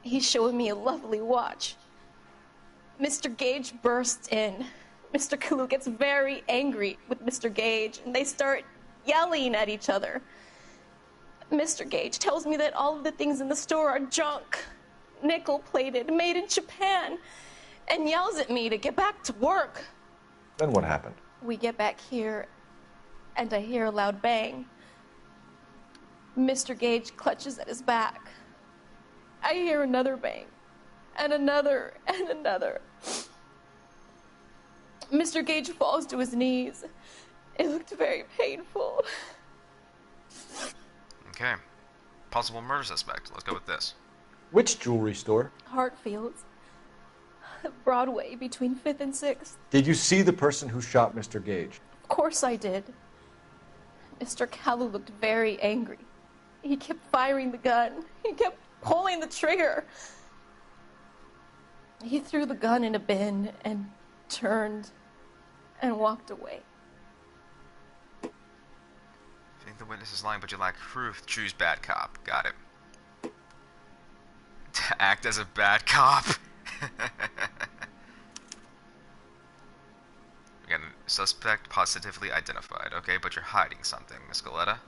[SPEAKER 19] He's showing me a lovely watch. Mr. Gage bursts in. Mr. Kalu gets very angry with Mr. Gage, and they start yelling at each other. Mr. Gage tells me that all of the things in the store are junk, nickel-plated, made in Japan, and yells at me to get back to work.
[SPEAKER 8] Then what happened?
[SPEAKER 19] We get back here, and I hear a loud bang. Mr. Gage clutches at his back. I hear another bang, and another, and another. Mr. Gage falls to his knees. It looked very painful.
[SPEAKER 1] Okay. Possible murder suspect. Let's go with this.
[SPEAKER 8] Which jewelry store?
[SPEAKER 19] Hartfield's. Broadway, between 5th and 6th.
[SPEAKER 8] Did you see the person who shot Mr. Gage?
[SPEAKER 19] Of course I did. Mr. Kalu looked very angry. He kept firing the gun. He kept pulling the trigger. He threw the gun in a bin and turned and walked away.
[SPEAKER 1] If you think the witness is lying but you lack proof, choose bad cop. Got it. To act as a bad cop. We got a suspect positively identified. Okay, but you're hiding something, Miss Galetta.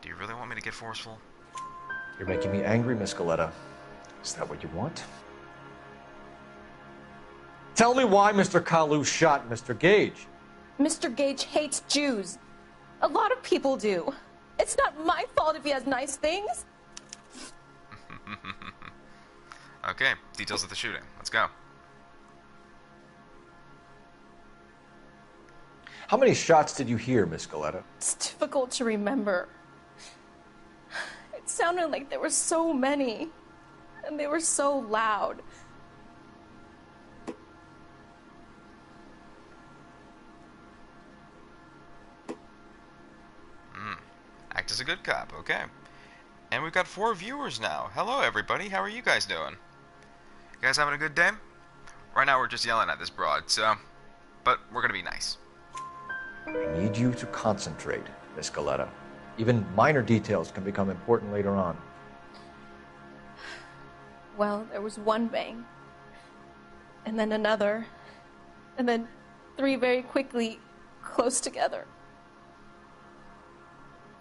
[SPEAKER 1] Do you really want me to get forceful?
[SPEAKER 8] You're making me angry, Miss Galetta. Is that what you want? Tell me why Mr. Kalu shot Mr. Gage.
[SPEAKER 19] Mr. Gage hates Jews. A lot of people do. It's not my fault if he has nice things.
[SPEAKER 1] Okay, details of the shooting. Let's go.
[SPEAKER 8] How many shots did you hear, Miss Galetta?
[SPEAKER 19] It's difficult to remember. It sounded like there were so many, and they were so loud.
[SPEAKER 1] Act as a good cop, okay. And we've got 4 viewers now. Hello, everybody. How are you guys doing? You guys having a good day? Right now, we're just yelling at this broad, so... But we're gonna be nice.
[SPEAKER 8] I need you to concentrate, Miss Galetta. Even minor details can become important later on.
[SPEAKER 19] Well, there was one bang, and then another, and then 3 very quickly close together.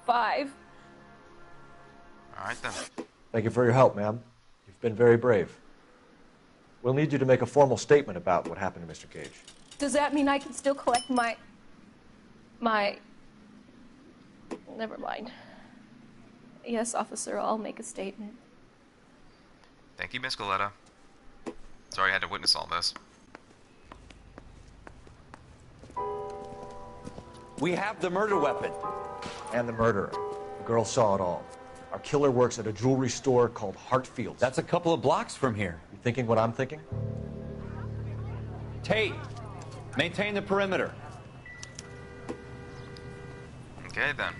[SPEAKER 19] 5.
[SPEAKER 1] All right, then.
[SPEAKER 6] Thank you for your help, ma'am. You've been very brave. We'll need you to make a formal statement about what happened to Mr. Gage.
[SPEAKER 19] Does that mean I can still collect my... Never mind. Yes, officer, I'll make a statement.
[SPEAKER 1] Thank you, Miss Galetta. Sorry I had to witness all this.
[SPEAKER 17] We have the murder weapon.
[SPEAKER 6] And the murderer. The girl saw it all. Our killer works at a jewelry store called Hartfield's.
[SPEAKER 17] That's a couple of blocks from here.
[SPEAKER 6] You thinking what I'm thinking?
[SPEAKER 17] Tate, maintain the perimeter.
[SPEAKER 1] Okay, then.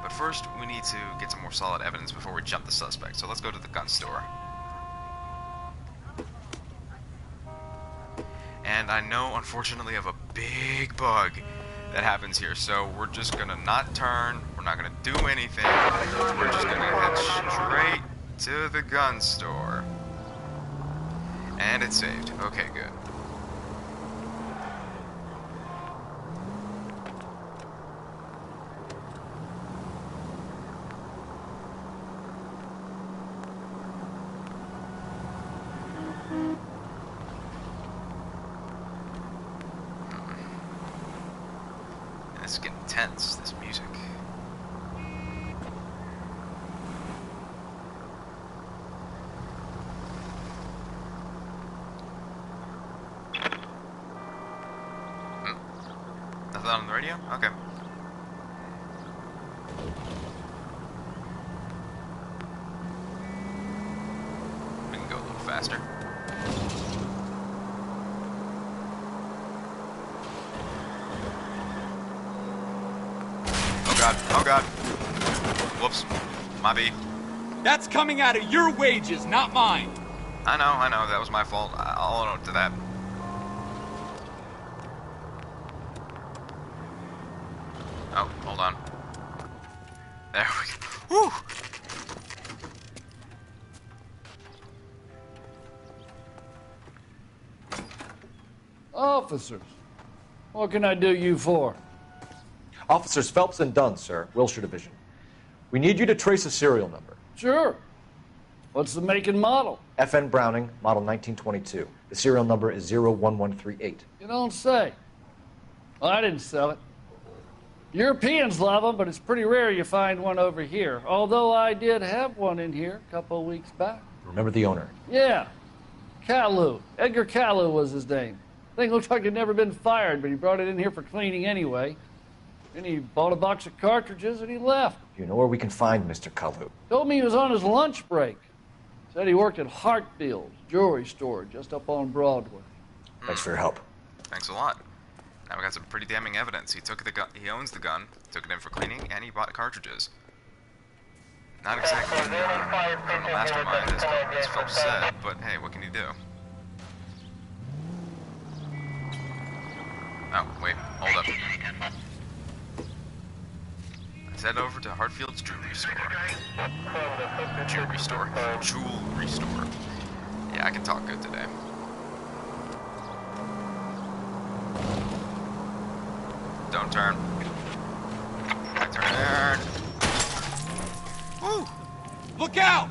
[SPEAKER 1] But first, we need to get some more solid evidence before we jump the suspect. So let's go to the gun store. And I know, unfortunately, of a big bug that happens here. So we're just gonna not turn. We're not gonna do anything. We're just gonna head straight to the gun store. And it's saved. Okay, good. It's getting tense, this music. Nothing on the radio? Okay. We can go a little faster. Oh god. Whoops. My B.
[SPEAKER 20] That's coming out of your wages, not mine.
[SPEAKER 1] I know. That was my fault. I'll own up to that. Oh, hold on. There we go. Woo!
[SPEAKER 21] Officers, what can I do you for?
[SPEAKER 6] Officers Phelps and Dunn, sir, Wilshire Division. We need you to trace a serial number.
[SPEAKER 21] Sure. What's the make and model?
[SPEAKER 6] FN Browning, model 1922. The serial number is 01138.
[SPEAKER 21] You don't say. Well, I didn't sell it. Europeans love them, but it's pretty rare you find one over here. Although I did have one in here a couple of weeks back.
[SPEAKER 6] Remember the owner?
[SPEAKER 21] Yeah. Kalu. Edgar Kalu was his name. Thing looked like it'd never been fired, but he brought it in here for cleaning anyway. Then he bought a box of cartridges and he left.
[SPEAKER 6] You know where we can find Mr. Kalu?
[SPEAKER 21] Told me he was on his lunch break. Said he worked at Hartfield's jewelry store just up on Broadway.
[SPEAKER 6] Thanks for your help.
[SPEAKER 1] Thanks a lot. Now we got some pretty damning evidence. He took the gun. He owns the gun. Took it in for cleaning, and he bought cartridges. Not exactly criminal mastermind, as Phelps said, but hey, what can you do? Oh, wait, hold up. Let's head over to Hartfield's jewelry store. Jewelry store. Yeah, I can talk good today. Don't turn. I turn. Woo!
[SPEAKER 20] Look out!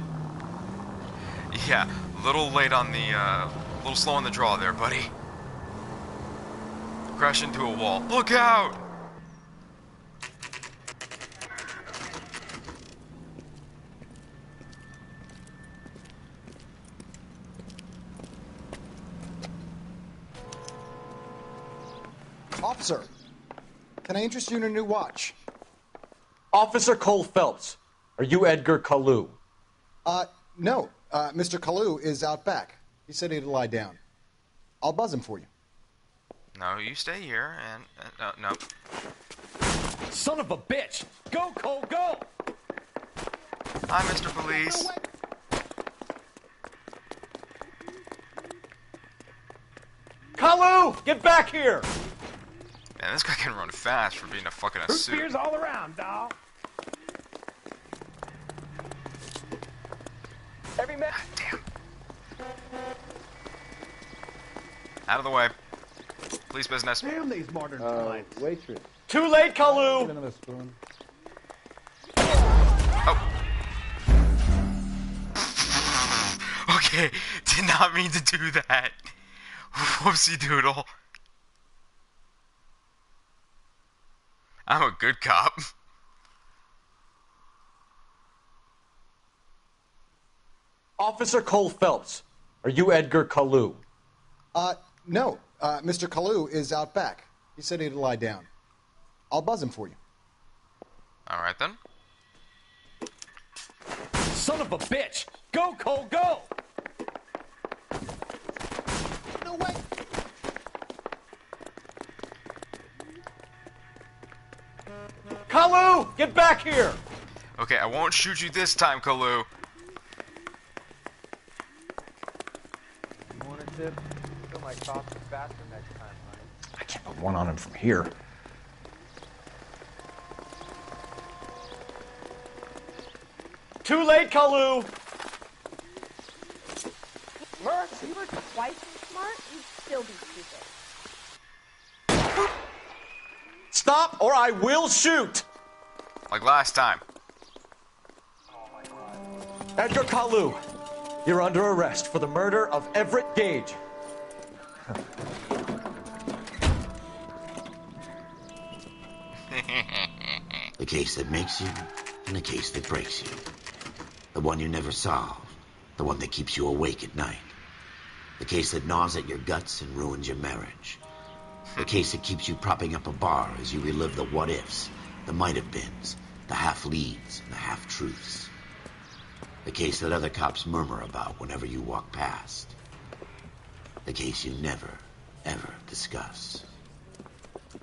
[SPEAKER 1] Yeah, a little late on the, a little slow on the draw there, buddy. Crash into a wall. Look out!
[SPEAKER 22] Officer, can I interest you in a new watch?
[SPEAKER 6] Officer Cole Phelps, are you Edgar Kalu?
[SPEAKER 22] No. Mr. Kalu is out back. He said he'd lie down. I'll buzz him for you.
[SPEAKER 1] No, you stay here and... no.
[SPEAKER 20] Son of a bitch! Go, Cole, go!
[SPEAKER 1] Hi, Mr. Police.
[SPEAKER 6] Kalu, get back here!
[SPEAKER 1] Man, this guy can run fast for being a fucking
[SPEAKER 16] Root
[SPEAKER 1] suit.
[SPEAKER 16] beers all around, dawg.
[SPEAKER 13] Heavy metal.
[SPEAKER 1] Damn. Out of the way. Police business.
[SPEAKER 21] Damn these modern times.
[SPEAKER 6] Waitress.
[SPEAKER 15] Too late, Kalu!
[SPEAKER 21] Get another spoon.
[SPEAKER 1] Oh. Okay, did not mean to do that. Whoopsie doodle. I'm a good cop.
[SPEAKER 15] Officer Cole Phelps, are you Edgar Kalu?
[SPEAKER 22] No. Mr. Kalu is out back. He said he'd lie down. I'll buzz him for you.
[SPEAKER 1] Alright then.
[SPEAKER 20] Son of a bitch! Go, Cole, go!
[SPEAKER 22] No way!
[SPEAKER 15] Kalu, get back here!
[SPEAKER 1] Okay, I won't shoot you this time, Kalu.
[SPEAKER 7] You want a tip? Fill my coffee faster next time, honey.
[SPEAKER 8] I can't put one on him from here.
[SPEAKER 15] Too late, Kalu!
[SPEAKER 10] Murph, if you were twice as smart, you'd still be stupid.
[SPEAKER 15] Stop or I will shoot!
[SPEAKER 1] Like last time.
[SPEAKER 15] Edgar Kalu, you're under arrest for the murder of Everett Gage.
[SPEAKER 2] The case that makes you, and the case that breaks you. The one you never solve. The one that keeps you awake at night. The case that gnaws at your guts and ruins your marriage. The case that keeps you propping up a bar as you relive the what-ifs, the might-have-beens, the half-leads, and the half-truths. The case that other cops murmur about whenever you walk past. The case you never, ever discuss.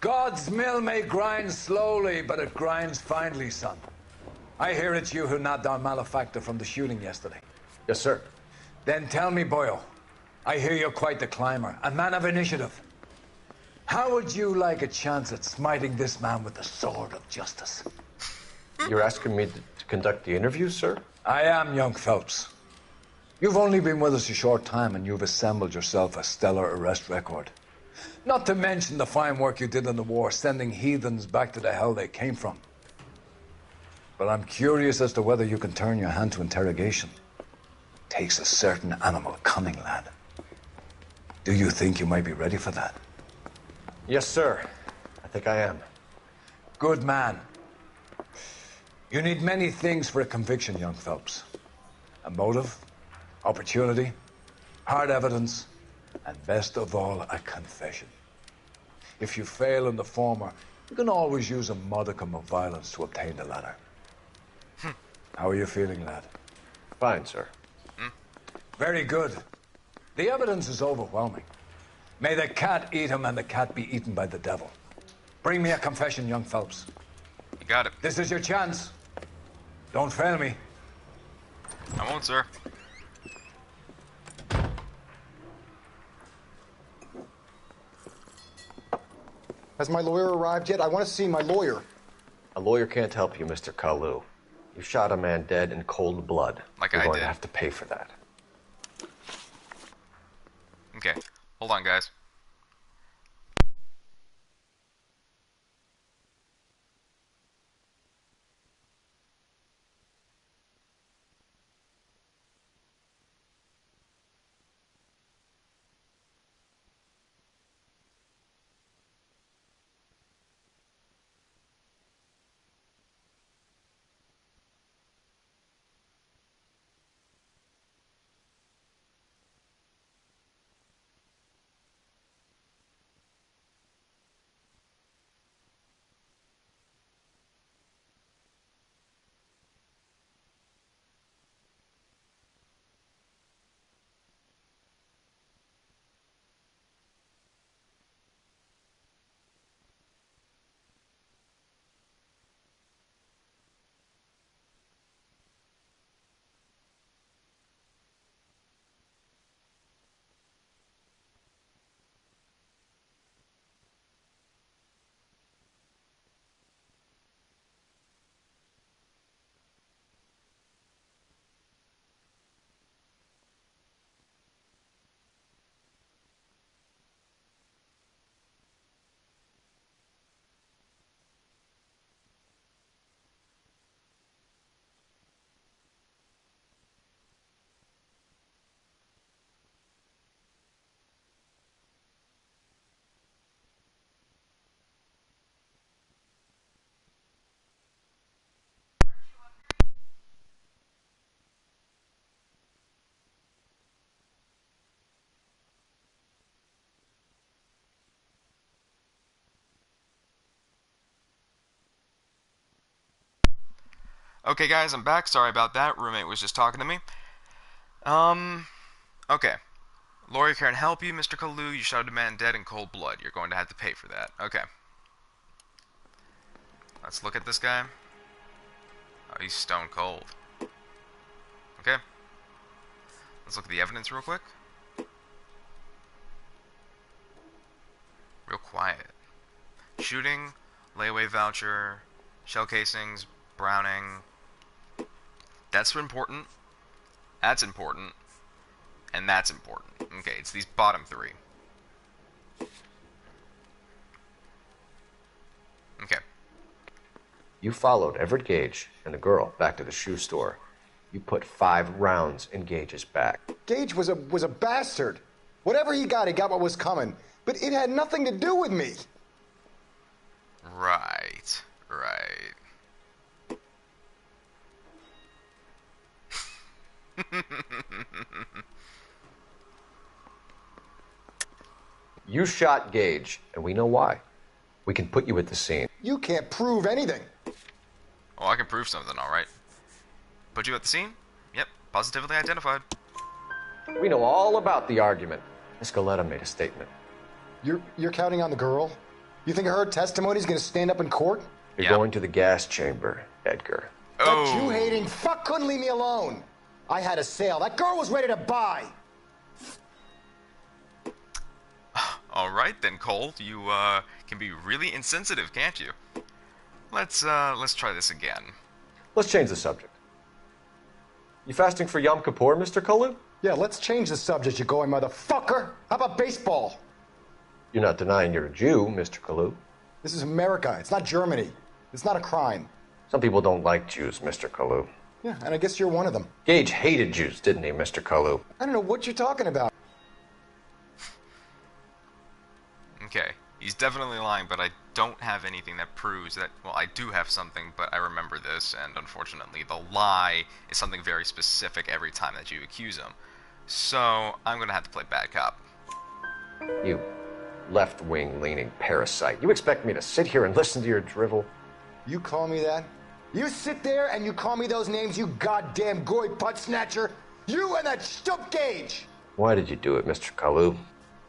[SPEAKER 23] God's mill may grind slowly, but it grinds finely, son. I hear it's you who nabbed our malefactor from the shooting yesterday.
[SPEAKER 8] Yes, sir.
[SPEAKER 23] Then tell me, Boyle, I hear you're quite the climber, a man of initiative. How would you like a chance at smiting this man with the sword of justice?
[SPEAKER 8] You're asking me to conduct the interview, sir?
[SPEAKER 23] I am, young Phelps. You've only been with us a short time, and you've assembled yourself a stellar arrest record. Not to mention the fine work you did in the war, sending heathens back to the hell they came from. But I'm curious as to whether you can turn your hand to interrogation. Takes a certain animal cunning, lad. Do you think you might be ready for that?
[SPEAKER 8] Yes, sir. I think I am.
[SPEAKER 23] Good man. You need many things for a conviction, young Phelps. A motive, opportunity, hard evidence, and best of all, a confession. If you fail in the former, you can always use a modicum of violence to obtain the latter. How are you feeling, lad?
[SPEAKER 8] Fine, sir.
[SPEAKER 23] Very good. The evidence is overwhelming. May the cat eat him and the cat be eaten by the devil. Bring me a confession, young Phelps.
[SPEAKER 1] You got it.
[SPEAKER 23] This is your chance. Don't fail me.
[SPEAKER 1] I won't, sir.
[SPEAKER 22] Has my lawyer arrived yet? I want to see my lawyer.
[SPEAKER 8] A lawyer can't help you, Mr. Kalu. You shot a man dead in cold blood.
[SPEAKER 1] Like
[SPEAKER 8] You're
[SPEAKER 1] I
[SPEAKER 8] going
[SPEAKER 1] did.
[SPEAKER 8] to have to pay for that.
[SPEAKER 1] Okay, hold on, guys. Okay, guys, I'm back. Sorry about that. Roommate was just talking to me. Okay. Lawyer can't help you, Mr. Kalu. You shot a man dead in cold blood. You're going to have to pay for that. Okay. Let's look at this guy. Oh, he's stone cold. Okay. Let's look at the evidence real quick. Real quiet. Shooting, layaway voucher, shell casings, Browning. That's important. That's important. And that's important. Okay, it's these bottom three. Okay.
[SPEAKER 3] You followed Everett Gage and the girl back to the shoe store. You put 5 rounds in Gage's back.
[SPEAKER 22] Gage was a bastard. Whatever he got what was coming. But it had nothing to do with me.
[SPEAKER 1] Right. Right.
[SPEAKER 3] You shot Gage, and we know why. We can put you at the scene.
[SPEAKER 22] You can't prove anything.
[SPEAKER 1] Oh, I can prove something, alright. Put you at the scene? Yep, positively identified.
[SPEAKER 3] We know all about the argument. Miss Galetta made a statement.
[SPEAKER 22] You're counting on the girl? You think her testimony's gonna stand up in court?
[SPEAKER 3] You're going to the gas chamber, Edgar.
[SPEAKER 22] That Jew-hating fuck couldn't leave me alone. I had a sale. That girl was ready to buy.
[SPEAKER 1] Alright then, Cole. You, can be really insensitive, can't you? Let's try this again.
[SPEAKER 3] Let's change the subject. You fasting for Yom Kippur, Mr. Kalu?
[SPEAKER 22] Yeah, let's change the subject, you going motherfucker. How about baseball?
[SPEAKER 3] You're not denying you're a Jew, Mr. Kalu.
[SPEAKER 22] This is America. It's not Germany. It's not a crime.
[SPEAKER 3] Some people don't like Jews, Mr. Kalu.
[SPEAKER 22] Yeah, and I guess you're one of them.
[SPEAKER 3] Gage hated Jews, didn't he, Mr. Kalu?
[SPEAKER 22] I don't know what you're talking about.
[SPEAKER 1] Okay, he's definitely lying, but I don't have anything that proves that... Well, I do have something, but I remember this, and unfortunately the lie is something very specific every time that you accuse him. So, I'm gonna have to play bad cop.
[SPEAKER 3] You left-wing leaning parasite. You expect me to sit here and listen to your drivel?
[SPEAKER 22] You call me that? You sit there and you call me those names, you goddamn goy putt snatcher? You and that stump Gage!
[SPEAKER 3] Why did you do it, Mr. Kalu?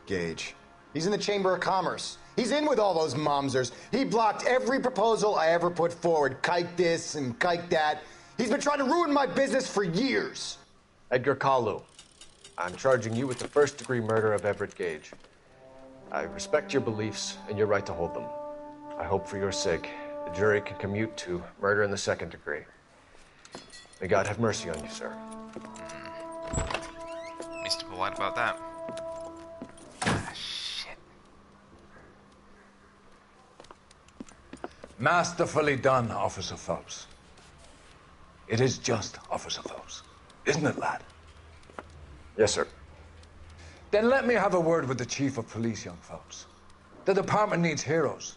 [SPEAKER 22] Gage. He's in the Chamber of Commerce. He's in with all those momsers. He blocked every proposal I ever put forward. Kike this and kike that. He's been trying to ruin my business for years.
[SPEAKER 3] Edgar Kalu, I'm charging you with the first-degree murder of Everett Gage. I respect your beliefs and your right to hold them. I hope for your sake the jury can commute to murder in the second degree. May God have mercy on you, sir.
[SPEAKER 1] Needs to be polite about that.
[SPEAKER 23] Masterfully done, Officer Phelps. It is just Officer Phelps, isn't it, lad?
[SPEAKER 3] Yes, sir.
[SPEAKER 23] Then let me have a word with the Chief of Police, young Phelps. The department needs heroes.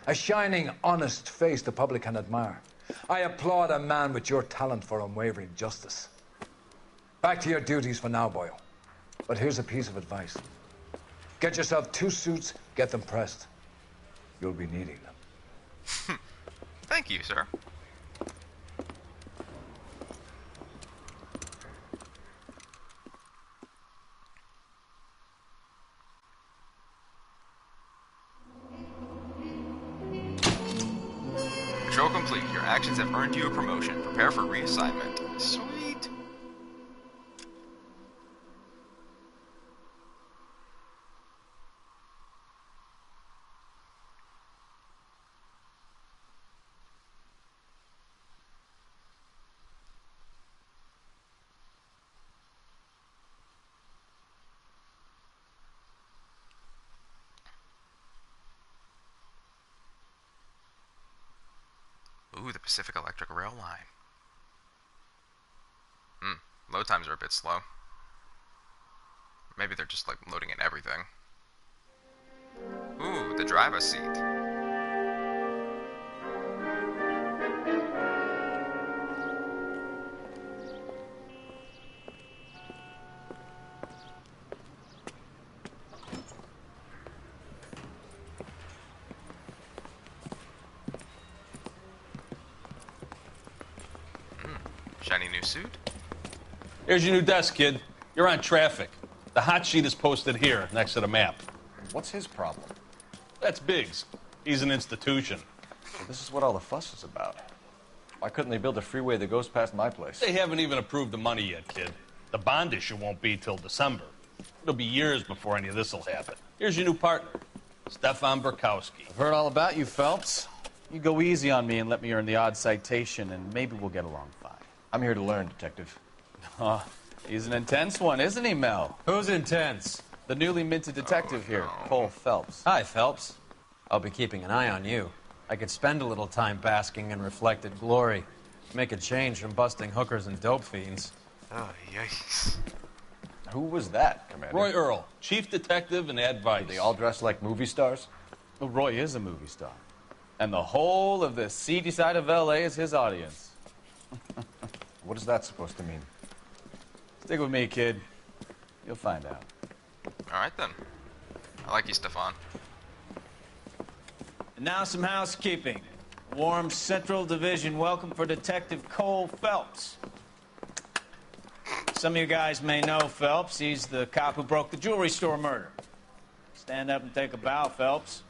[SPEAKER 23] A shining, honest face the public can admire. I applaud a man with your talent for unwavering justice. Back to your duties for now, boyo. But here's a piece of advice. Get yourself 2 suits, get them pressed. You'll be needing them.
[SPEAKER 1] Thank you, sir. Patrol complete. Your actions have earned you a promotion. Prepare for reassignment. Sweet. Ooh, the Pacific Electric Rail line. Load times are a bit slow. Maybe they're just like loading in everything. Ooh, the driver's seat. Shiny new suit.
[SPEAKER 5] Here's your new desk, kid. You're on traffic. The hot sheet is posted here, next to the map.
[SPEAKER 6] What's his problem?
[SPEAKER 5] That's Biggs. He's an institution.
[SPEAKER 6] Well, this is what all the fuss is about. Why couldn't they build a freeway that goes past my place?
[SPEAKER 5] They haven't even approved the money yet, kid. The bond issue won't be till December. It'll be years before any of this will happen. Here's your new partner, Stefan Burkowski.
[SPEAKER 9] I've heard all about you, Phelps. You go easy on me and let me earn the odd citation, and maybe we'll get along fine.
[SPEAKER 6] I'm here to learn, Detective.
[SPEAKER 9] Oh, he's an intense one, isn't he, Mel?
[SPEAKER 17] Who's intense?
[SPEAKER 9] The newly minted detective here, Cole Phelps.
[SPEAKER 17] Hi, Phelps. I'll be keeping an eye on you. I could spend a little time basking in reflected glory. Make a change from busting hookers and dope fiends.
[SPEAKER 1] Oh, yikes.
[SPEAKER 6] Who was that, Commander?
[SPEAKER 5] Roy Earl, chief detective and advice.
[SPEAKER 6] They all dress like movie stars?
[SPEAKER 9] Well, Roy is a movie star. And the whole of the seedy side of L.A. is his audience.
[SPEAKER 6] What is that supposed to mean?
[SPEAKER 9] Stick with me, kid. You'll find out.
[SPEAKER 1] All right, then. I like you, Stefan.
[SPEAKER 13] And now some housekeeping. Warm Central Division welcome for Detective Cole Phelps. Some of you guys may know Phelps. He's the cop who broke the jewelry store murder. Stand up and take a bow, Phelps.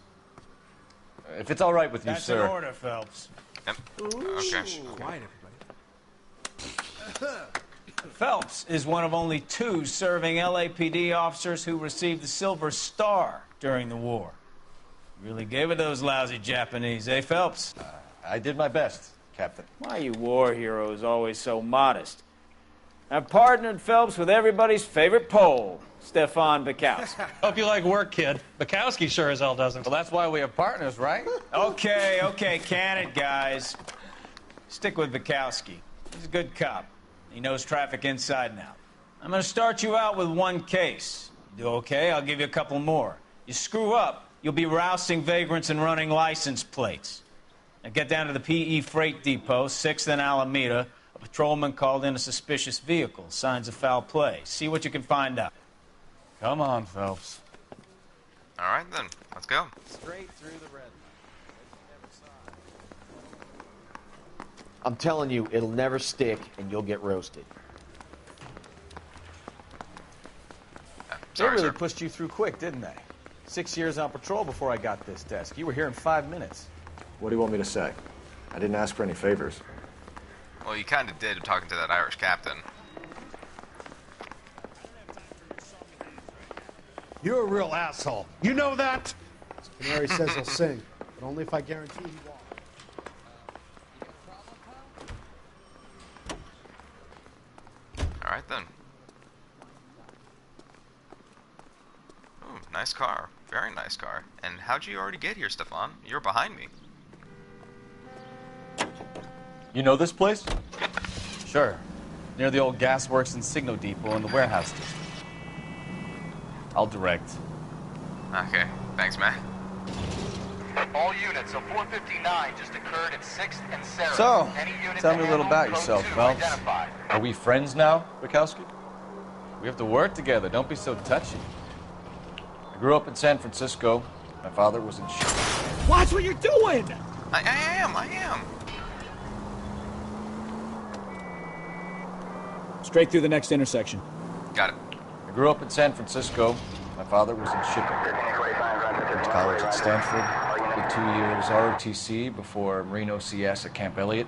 [SPEAKER 6] If it's all right with you,
[SPEAKER 13] That's
[SPEAKER 6] sir.
[SPEAKER 13] an order, Phelps.
[SPEAKER 1] Yep. Okay.
[SPEAKER 11] Quiet, everybody.
[SPEAKER 13] Phelps is one of only 2 serving LAPD officers who received the Silver Star during the war. Really gave it those lousy Japanese, eh, Phelps?
[SPEAKER 6] I did my best, Captain.
[SPEAKER 13] Why are you war heroes always so modest? I've partnered Phelps with everybody's favorite Pole, Stefan Bukowski.
[SPEAKER 5] Hope you like work, kid. Bukowski sure as hell doesn't.
[SPEAKER 9] Well, that's why we have partners, right?
[SPEAKER 13] Okay, can it, guys. Stick with Bukowski. He's a good cop. He knows traffic inside and out. I'm going to start you out with 1 case. You do okay, I'll give you a couple more. You screw up, you'll be rousting vagrants and running license plates. Now get down to the PE Freight Depot, 6th and Alameda. A patrolman called in a suspicious vehicle. Signs of foul play. See what you can find out.
[SPEAKER 9] Come on, Phelps.
[SPEAKER 1] All right, then. Let's go.
[SPEAKER 13] Straight through the red light.
[SPEAKER 11] I'm telling you, it'll never stick, and you'll get roasted.
[SPEAKER 9] They really pushed you through quick, didn't they? 6 years on patrol before I got this desk. You were here in 5 minutes.
[SPEAKER 6] What do you want me to say? I didn't ask for any favors.
[SPEAKER 1] Well, you kind of did talking to that Irish captain.
[SPEAKER 12] You're a real asshole. You know that?
[SPEAKER 11] Canary says he'll sing, but only if I guarantee he won't.
[SPEAKER 1] All right, then. Ooh, nice car. Very nice car. And how'd you already get here, Stefan? You're behind me.
[SPEAKER 9] You know this place? Sure. Near the old gasworks and signal depot in the warehouse district. I'll direct.
[SPEAKER 1] Okay, thanks, man.
[SPEAKER 24] All units, so 459 just occurred at 6th and Sarah.
[SPEAKER 9] So, tell me a little about yourself, Phelps.
[SPEAKER 6] Are we friends now, Bukowski?
[SPEAKER 9] We have to work together. Don't be so touchy.
[SPEAKER 6] I grew up in San Francisco. My father was in shipping.
[SPEAKER 11] Watch what you're doing!
[SPEAKER 1] I am.
[SPEAKER 25] Straight through the next intersection.
[SPEAKER 1] Got it.
[SPEAKER 6] I grew up in San Francisco. My father was in shipping. Went to college at Stanford. Did 2 years ROTC before Marine OCS at Camp Elliott.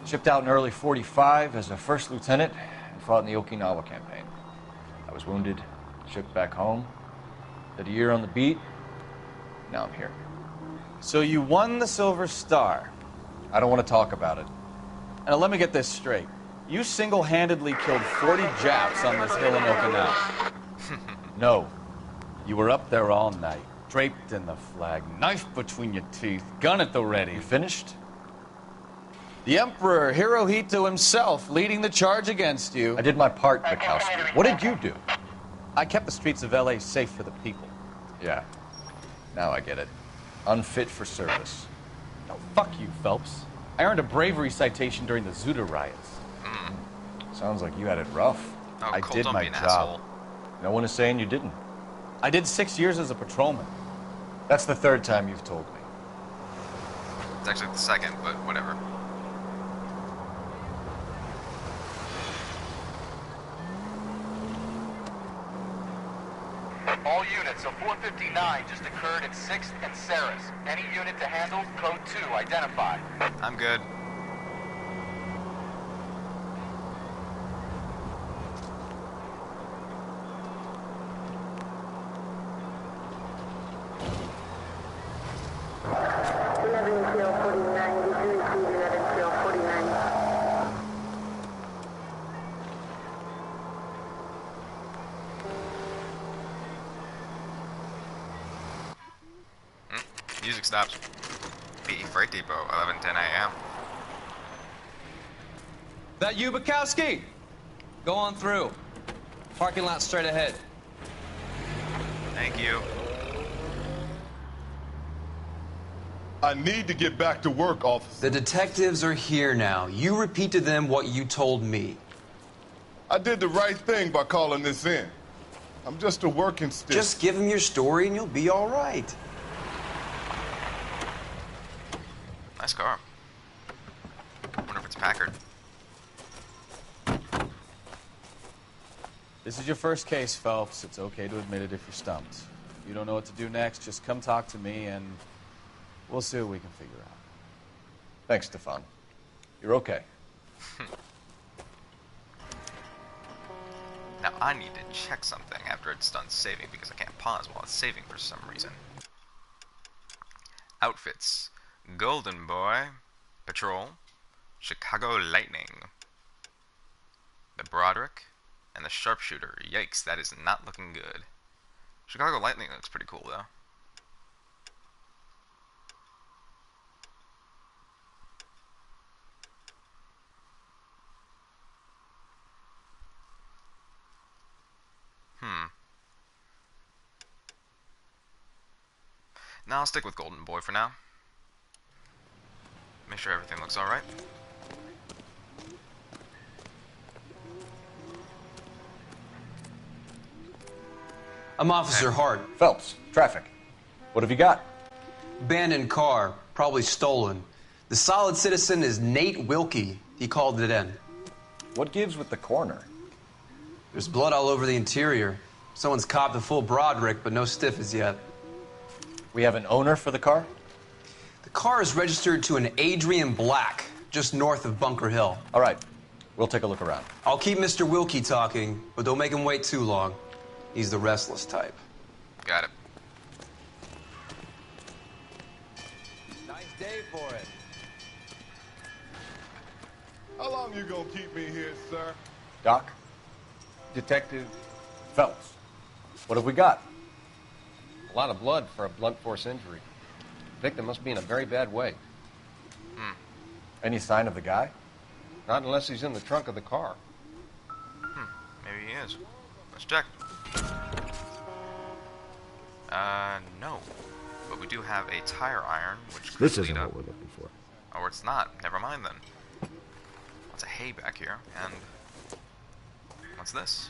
[SPEAKER 6] Shipped out in early '45 as a first lieutenant and fought in the Okinawa campaign. I was wounded, shipped back home. Did a year on the beat. Now I'm here.
[SPEAKER 9] So you won the Silver Star.
[SPEAKER 6] I don't want to talk about it.
[SPEAKER 9] Now let me get this straight. You single-handedly killed 40 Japs on this hill in Okinawa.
[SPEAKER 6] No.
[SPEAKER 9] You were up there all night, draped in the flag, knife between your teeth, gun at the ready.
[SPEAKER 6] You finished?
[SPEAKER 9] The Emperor Hirohito himself leading the charge against you.
[SPEAKER 6] I did my part, Bukowski. What did you do?
[SPEAKER 9] I kept the streets of L.A. safe for the people.
[SPEAKER 6] Yeah. Now I get it. Unfit for service.
[SPEAKER 9] No, fuck you, Phelps. I earned a bravery citation during the Zuda riots.
[SPEAKER 6] Sounds like you had it rough.
[SPEAKER 1] Oh,
[SPEAKER 9] I
[SPEAKER 1] Cole,
[SPEAKER 9] did
[SPEAKER 1] don't
[SPEAKER 9] my
[SPEAKER 1] be an
[SPEAKER 9] job.
[SPEAKER 1] asshole.
[SPEAKER 6] No one is saying you didn't.
[SPEAKER 9] I did 6 years as a patrolman.
[SPEAKER 6] That's the 3rd time you've told me.
[SPEAKER 1] It's actually the 2nd, but whatever.
[SPEAKER 24] All units, a 459 just occurred at 6th and Saris. Any unit to handle, code 2, identified.
[SPEAKER 1] I'm good. Music stops. BE Freight Depot, 11:10 a.m.
[SPEAKER 4] That you, Bukowski? Go on through. Parking lot straight ahead.
[SPEAKER 1] Thank you.
[SPEAKER 12] I need to get back to work, officer.
[SPEAKER 4] The detectives are here now. You repeat to them what you told me.
[SPEAKER 12] I did the right thing by calling this in. I'm just a working stick.
[SPEAKER 4] Just give them your story and you'll be all right.
[SPEAKER 1] Nice car. Wonder if it's Packard.
[SPEAKER 9] This is your first case, Phelps. It's okay to admit it if you're stumped. If you don't know what to do next, just come talk to me and we'll see what we can figure out.
[SPEAKER 6] Thanks, Stefan. You're okay.
[SPEAKER 1] Now I need to check something after it's done saving because I can't pause while it's saving for some reason. Outfits. Golden Boy, Patrol, Chicago Lightning, the Broderick, and the Sharpshooter. Yikes, that is not looking good. Chicago Lightning looks pretty cool, though. Now I'll stick with Golden Boy for now. Make sure everything looks alright.
[SPEAKER 4] I'm Officer Hart.
[SPEAKER 6] Phelps, traffic. What have you got?
[SPEAKER 4] Abandoned car, probably stolen. The solid citizen is Nate Wilkie. He called it in.
[SPEAKER 6] What gives with the coroner?
[SPEAKER 4] There's blood all over the interior. Someone's copped a full Broderick, but no stiff as yet.
[SPEAKER 6] We have an owner for the car?
[SPEAKER 4] The car is registered to an Adrian Black, just north of Bunker Hill.
[SPEAKER 6] All right. We'll take a look around.
[SPEAKER 4] I'll keep Mr. Wilkie talking, but don't make him wait too long. He's the restless type.
[SPEAKER 1] Got it.
[SPEAKER 4] Nice day for it.
[SPEAKER 12] How long you gonna keep me here, sir?
[SPEAKER 6] Doc?
[SPEAKER 14] Detective
[SPEAKER 6] Phelps. What have we got?
[SPEAKER 14] a lot of blood for a blunt force injury. Victim must be in a very bad way.
[SPEAKER 6] Any sign of the guy?
[SPEAKER 14] Not unless he's in the trunk of the car.
[SPEAKER 1] Maybe he is. Let's check. No. But we do have a tire iron, which could
[SPEAKER 8] This
[SPEAKER 1] lead
[SPEAKER 8] isn't
[SPEAKER 1] up.
[SPEAKER 8] what we're looking for.
[SPEAKER 1] Oh, it's not. Never mind then. Lots of hay back here, and what's this?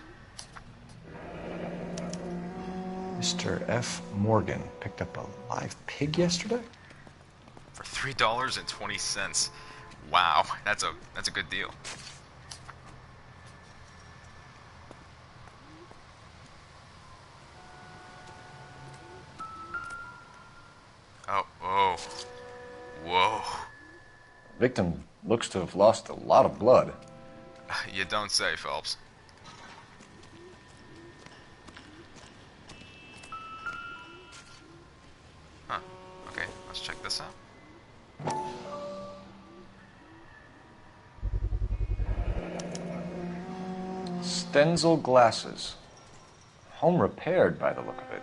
[SPEAKER 8] Mr. F. Morgan picked up a live pig yesterday?
[SPEAKER 1] For $3.20. Wow, that's a good deal. Oh, whoa.
[SPEAKER 6] Victim looks to have lost a lot of blood.
[SPEAKER 1] You don't say, Phelps. Huh. Okay, let's check this out.
[SPEAKER 6] Stenzel glasses. Home repaired by the look of it.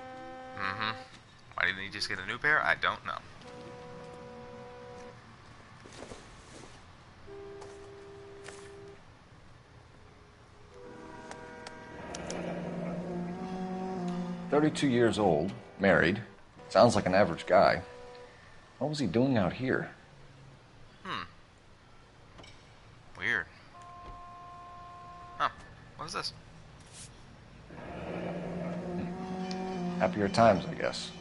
[SPEAKER 1] Why didn't he just get a new pair? I don't know.
[SPEAKER 6] "32 years old, married. Sounds like an average guy. What was he doing out here?"
[SPEAKER 1] Weird. Huh. What is this?
[SPEAKER 6] Happier times, I guess.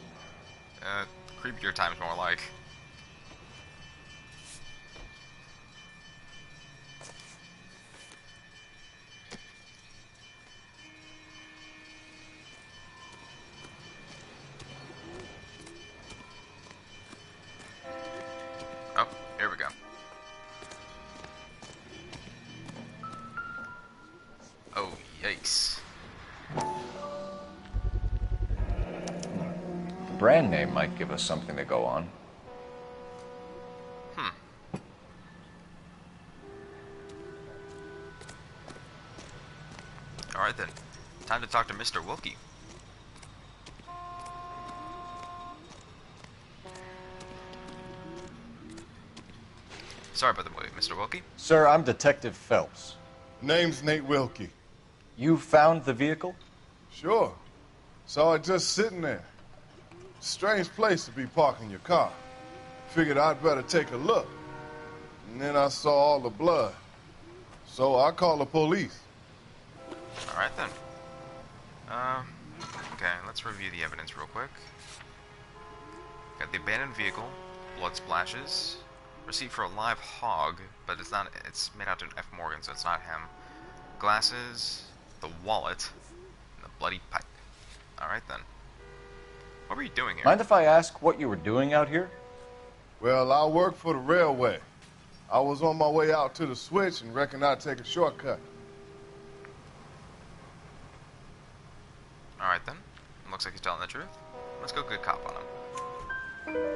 [SPEAKER 1] Creepier times more like. Yikes.
[SPEAKER 8] The brand name might give us something to go on.
[SPEAKER 1] Alright then. Time to talk to Mr. Wilkie. Sorry about the wait, Mr. Wilkie.
[SPEAKER 6] Sir, I'm Detective Phelps.
[SPEAKER 16] Name's Nate Wilkie.
[SPEAKER 6] You found the vehicle?
[SPEAKER 16] Sure. Saw it just sitting there. Strange place to be parking your car. Figured I'd better take a look. And then I saw all the blood. So I called the police.
[SPEAKER 1] Alright then. Okay, let's review the evidence real quick. Got the abandoned vehicle, blood splashes, receipt for a live hog, but it's made out to an F. Morgan, so it's not him. Glasses, the wallet, and the bloody pipe. Alright then. What were you doing here?
[SPEAKER 6] Mind if I ask what you were doing out here?
[SPEAKER 16] Well, I work for the railway. I was on my way out to the switch and reckoned I'd take a shortcut.
[SPEAKER 1] Alright then. Looks like he's telling the truth. Let's go good cop on him.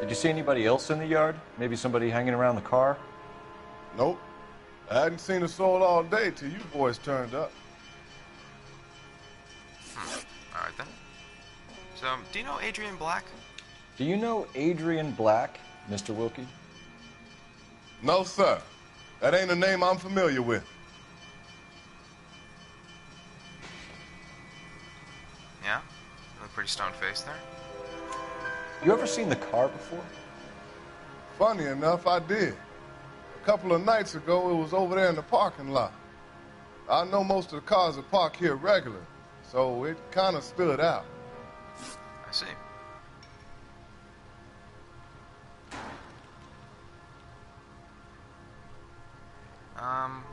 [SPEAKER 6] Did you see anybody else in the yard? Maybe somebody hanging around the car?
[SPEAKER 16] Nope. I hadn't seen a soul all day till you boys turned up.
[SPEAKER 1] Alright then. So, do you know Adrian Black?
[SPEAKER 6] Do you know Adrian Black, Mr. Wilkie?
[SPEAKER 16] No, sir. That ain't a name I'm familiar with.
[SPEAKER 1] Yeah? You look pretty stone-faced there.
[SPEAKER 6] You ever seen the car before?
[SPEAKER 16] Funny enough, I did. A couple of nights ago, it was over there in the parking lot. I know most of the cars are parked here regular, so it kind of stood out.
[SPEAKER 1] I see.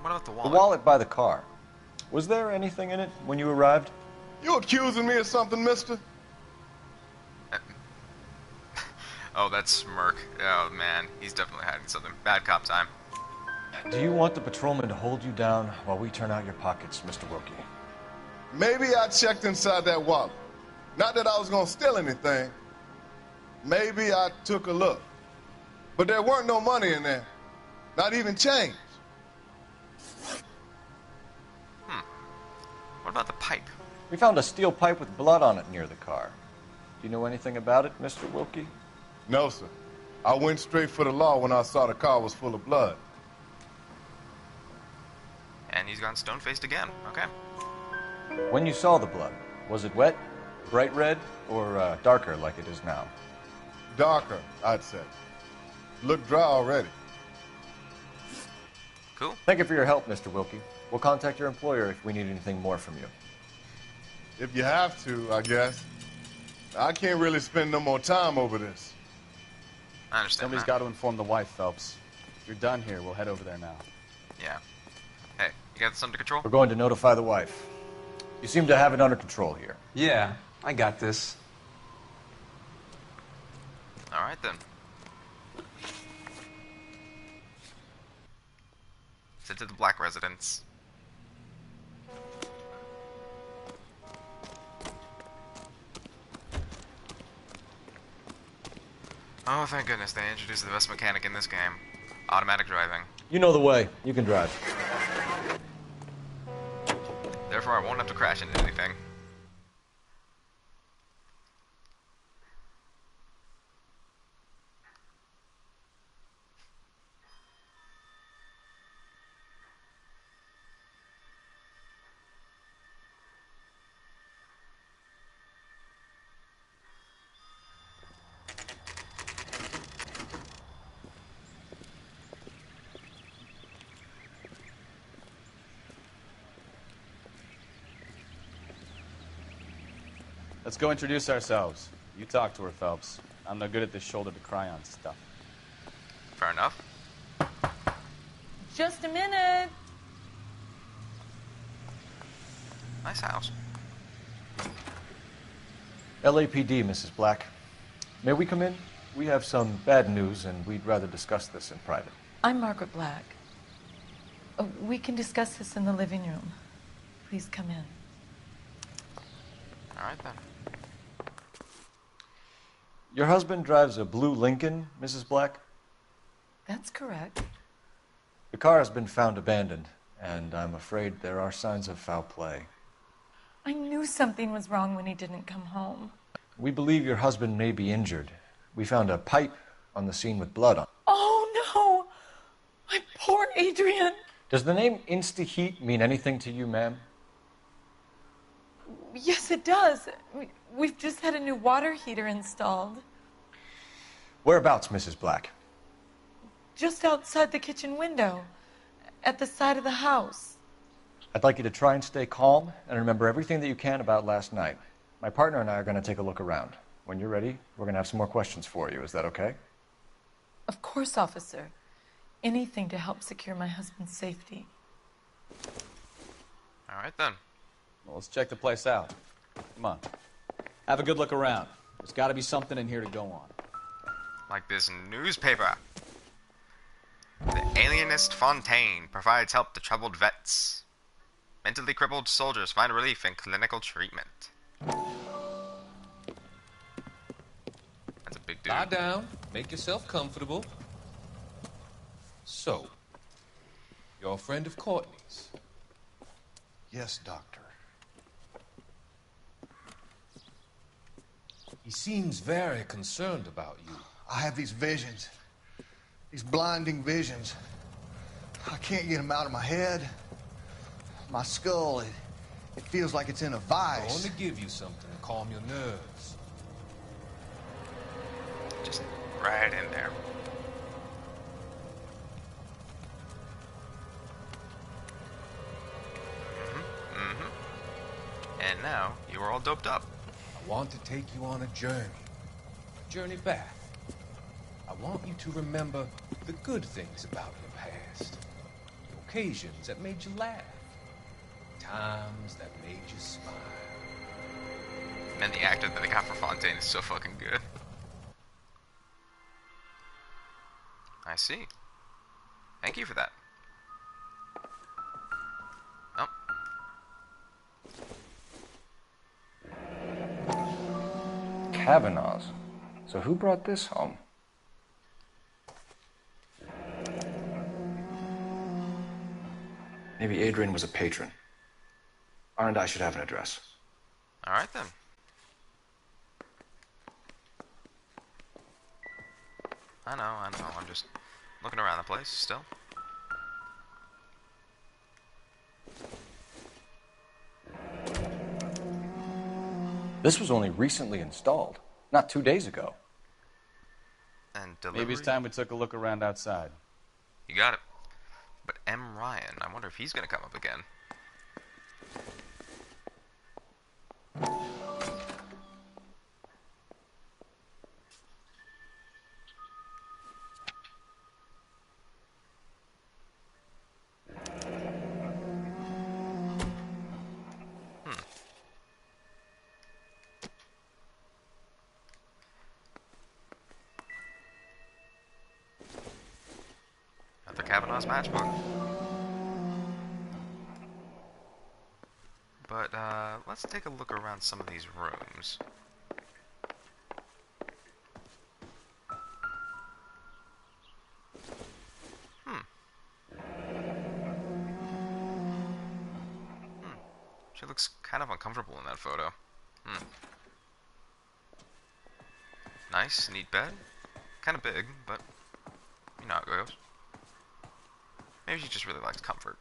[SPEAKER 1] What about the wallet?
[SPEAKER 6] The wallet by the car. Was there anything in it when you arrived?
[SPEAKER 16] You accusing me of something, mister?
[SPEAKER 1] Oh, that's Smirk. Oh, man. He's definitely hiding something. Bad cop time.
[SPEAKER 6] Do you want the patrolman to hold you down while we turn out your pockets, Mr. Wilkie?
[SPEAKER 16] Maybe I checked inside that wallet. Not that I was going to steal anything. Maybe I took a look. But there weren't no money in there. Not even change.
[SPEAKER 1] What about the pipe?
[SPEAKER 6] We found a steel pipe with blood on it near the car. Do you know anything about it, Mr. Wilkie?
[SPEAKER 16] No, sir. I went straight for the law when I saw the car was full of blood.
[SPEAKER 1] And he's gone stone-faced again. Okay.
[SPEAKER 6] When you saw the blood, was it wet, bright red, or darker like it is now?
[SPEAKER 16] Darker, I'd say. Looked dry already.
[SPEAKER 1] Cool.
[SPEAKER 6] Thank you for your help, Mr. Wilkie. We'll contact your employer if we need anything more from you.
[SPEAKER 16] If you have to, I guess. I can't really spend no more time over this.
[SPEAKER 1] I understand.
[SPEAKER 9] Somebody's got to inform the wife, Phelps. If you're done here, we'll head over there now.
[SPEAKER 1] Yeah. Hey, you got this under control?
[SPEAKER 6] We're going to notify the wife. You seem to have it under control here.
[SPEAKER 4] Yeah, I got this.
[SPEAKER 1] Alright then. Sent to the Black residence. Oh, thank goodness they introduced the best mechanic in this game. Automatic driving.
[SPEAKER 6] You know the way. You can drive.
[SPEAKER 1] Therefore, I won't have to crash into anything.
[SPEAKER 9] Let's go introduce ourselves. You talk to her, Phelps. I'm no good at this shoulder to cry on stuff.
[SPEAKER 1] Fair enough.
[SPEAKER 10] Just a minute.
[SPEAKER 1] Nice house.
[SPEAKER 6] LAPD, Mrs. Black. May we come in? We have some bad news, and we'd rather discuss this in private.
[SPEAKER 18] I'm Margaret Black. We can discuss this in the living room. Please come in.
[SPEAKER 1] Alright then.
[SPEAKER 6] Your husband drives a blue Lincoln, Mrs. Black?
[SPEAKER 7] That's correct.
[SPEAKER 6] The car has been found abandoned, and I'm afraid there are signs of foul play.
[SPEAKER 7] I knew something was wrong when he didn't come home.
[SPEAKER 6] We believe your husband may be injured. We found a pipe on the scene with blood on it.
[SPEAKER 7] Oh, no! My poor Adrian!
[SPEAKER 6] Does the name Insta-Heat mean anything to you, ma'am?
[SPEAKER 7] Yes, it does. We've just had a new water heater installed.
[SPEAKER 6] Whereabouts, Mrs. Black?
[SPEAKER 7] Just outside the kitchen window, at the side of the house.
[SPEAKER 6] I'd like you to try and stay calm and remember everything that you can about last night. My partner and I are going to take a look around. When you're ready, we're going to have some more questions for you. Is that okay?
[SPEAKER 7] Of course, officer. Anything to help secure my husband's safety.
[SPEAKER 1] Alright then.
[SPEAKER 9] Well, let's check the place out. Come on. Have a good look around. There's got to be something in here to go on.
[SPEAKER 1] Like this newspaper. The alienist Fontaine provides help to troubled vets. Mentally crippled soldiers find relief in clinical treatment. That's a big dude.
[SPEAKER 18] Lie down. Make yourself comfortable. So, you're a friend of Courtney's?
[SPEAKER 19] Yes, Doctor.
[SPEAKER 18] He seems very concerned about you.
[SPEAKER 19] I have these visions. These blinding visions. I can't get them out of my head. My skull, it feels like it's in a vice.
[SPEAKER 18] I want to give you something to calm your nerves.
[SPEAKER 1] Just right in there. And now you are all doped up.
[SPEAKER 18] I want to take you on a journey back. I want you to remember the good things about your past, the occasions that made you laugh, times that made you smile.
[SPEAKER 1] Man, the actor that they got for Fontaine is so fucking good. I see. Thank you for that. Oh.
[SPEAKER 6] Kavanaugh's. So who brought this home? Maybe Adrian was a patron. R and I should have an address.
[SPEAKER 1] Alright then. I know. I'm just looking around the place still.
[SPEAKER 6] This was only recently installed, not 2 days ago.
[SPEAKER 1] And delivery?
[SPEAKER 9] Maybe it's time we took a look around outside.
[SPEAKER 1] You got it. But M. Ryan, I wonder if he's gonna come up again. Another Kavanaugh's matchbook. But, let's take a look around some of these rooms. She looks kind of uncomfortable in that photo. Nice, neat bed. Kind of big, but you know how it goes. Maybe she just really likes comfort.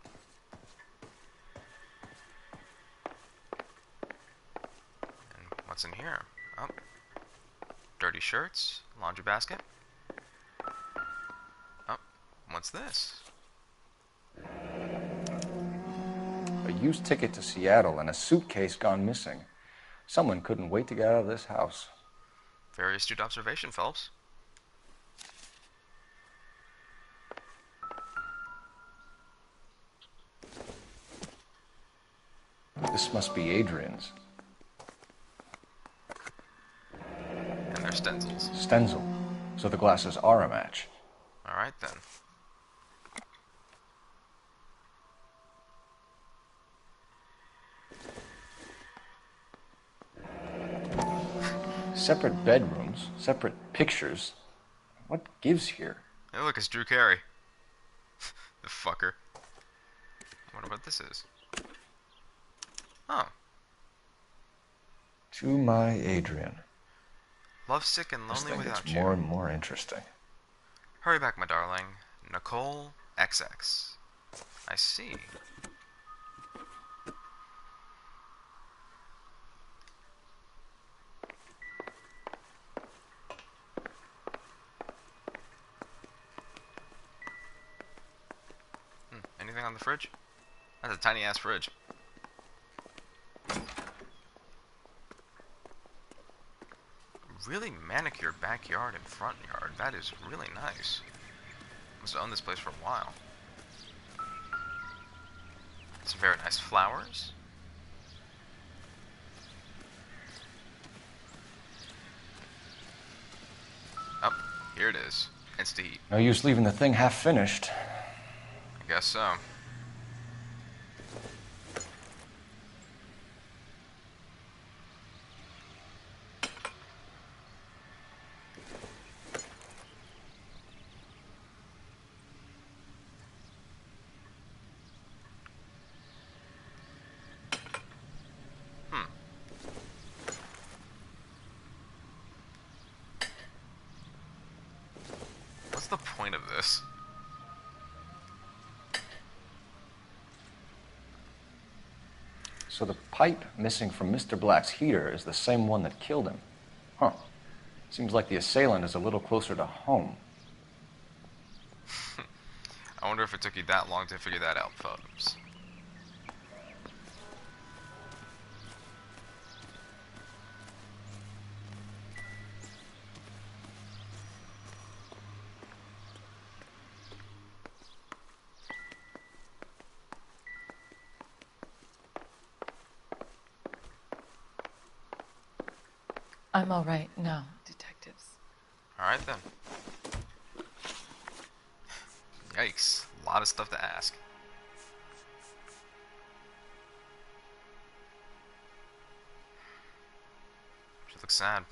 [SPEAKER 1] And what's in here? Oh. Dirty shirts, laundry basket. Oh, what's this?
[SPEAKER 6] A used ticket to Seattle and a suitcase gone missing. Someone couldn't wait to get out of this house.
[SPEAKER 1] Very astute observation, Phelps.
[SPEAKER 6] This must be Adrian's.
[SPEAKER 1] And they're stencils.
[SPEAKER 6] Stencil. So the glasses are a match.
[SPEAKER 1] Alright then.
[SPEAKER 6] Separate bedrooms, separate pictures. What gives here?
[SPEAKER 1] Hey, look, it's Drew Carey. The fucker. I wonder what this is. Oh.
[SPEAKER 8] To my Adrian.
[SPEAKER 1] Lovesick and
[SPEAKER 8] This
[SPEAKER 1] lonely
[SPEAKER 8] thing
[SPEAKER 1] without
[SPEAKER 8] gets
[SPEAKER 1] you.
[SPEAKER 8] more and more interesting.
[SPEAKER 1] Hurry back, my darling. Nicole XX. I see. Anything on the fridge? That's a tiny ass fridge. Really manicured backyard and front yard. That is really nice. Must have owned this place for a while. Some very nice flowers. Oh, here it is. Insta heat.
[SPEAKER 6] No use leaving the thing half finished.
[SPEAKER 1] I guess so. What's the point of this?
[SPEAKER 6] So the pipe missing from Mr. Black's heater is the same one that killed him. Huh. Seems like the assailant is a little closer to home.
[SPEAKER 1] I wonder if it took you that long to figure that out, folks.
[SPEAKER 7] I'm all right now, detectives.
[SPEAKER 1] Alright then. Yikes. A lot of stuff to ask. She looks sad.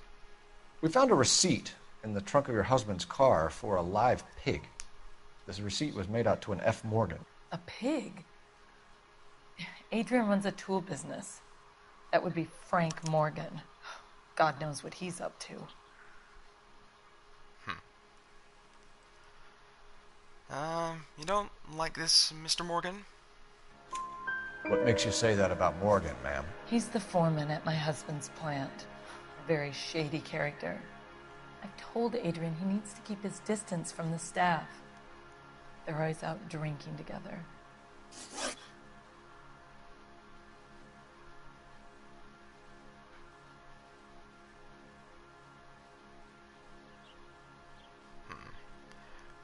[SPEAKER 6] We found a receipt in the trunk of your husband's car for a live pig. This receipt was made out to an F. Morgan.
[SPEAKER 7] A pig? Adrian runs a tool business. That would be Frank Morgan. God knows what he's up to.
[SPEAKER 1] You don't like this, Mr. Morgan?
[SPEAKER 6] What makes you say that about Morgan, ma'am?
[SPEAKER 7] He's the foreman at my husband's plant. A very shady character. I've told Adrian he needs to keep his distance from the staff. They're always out drinking together.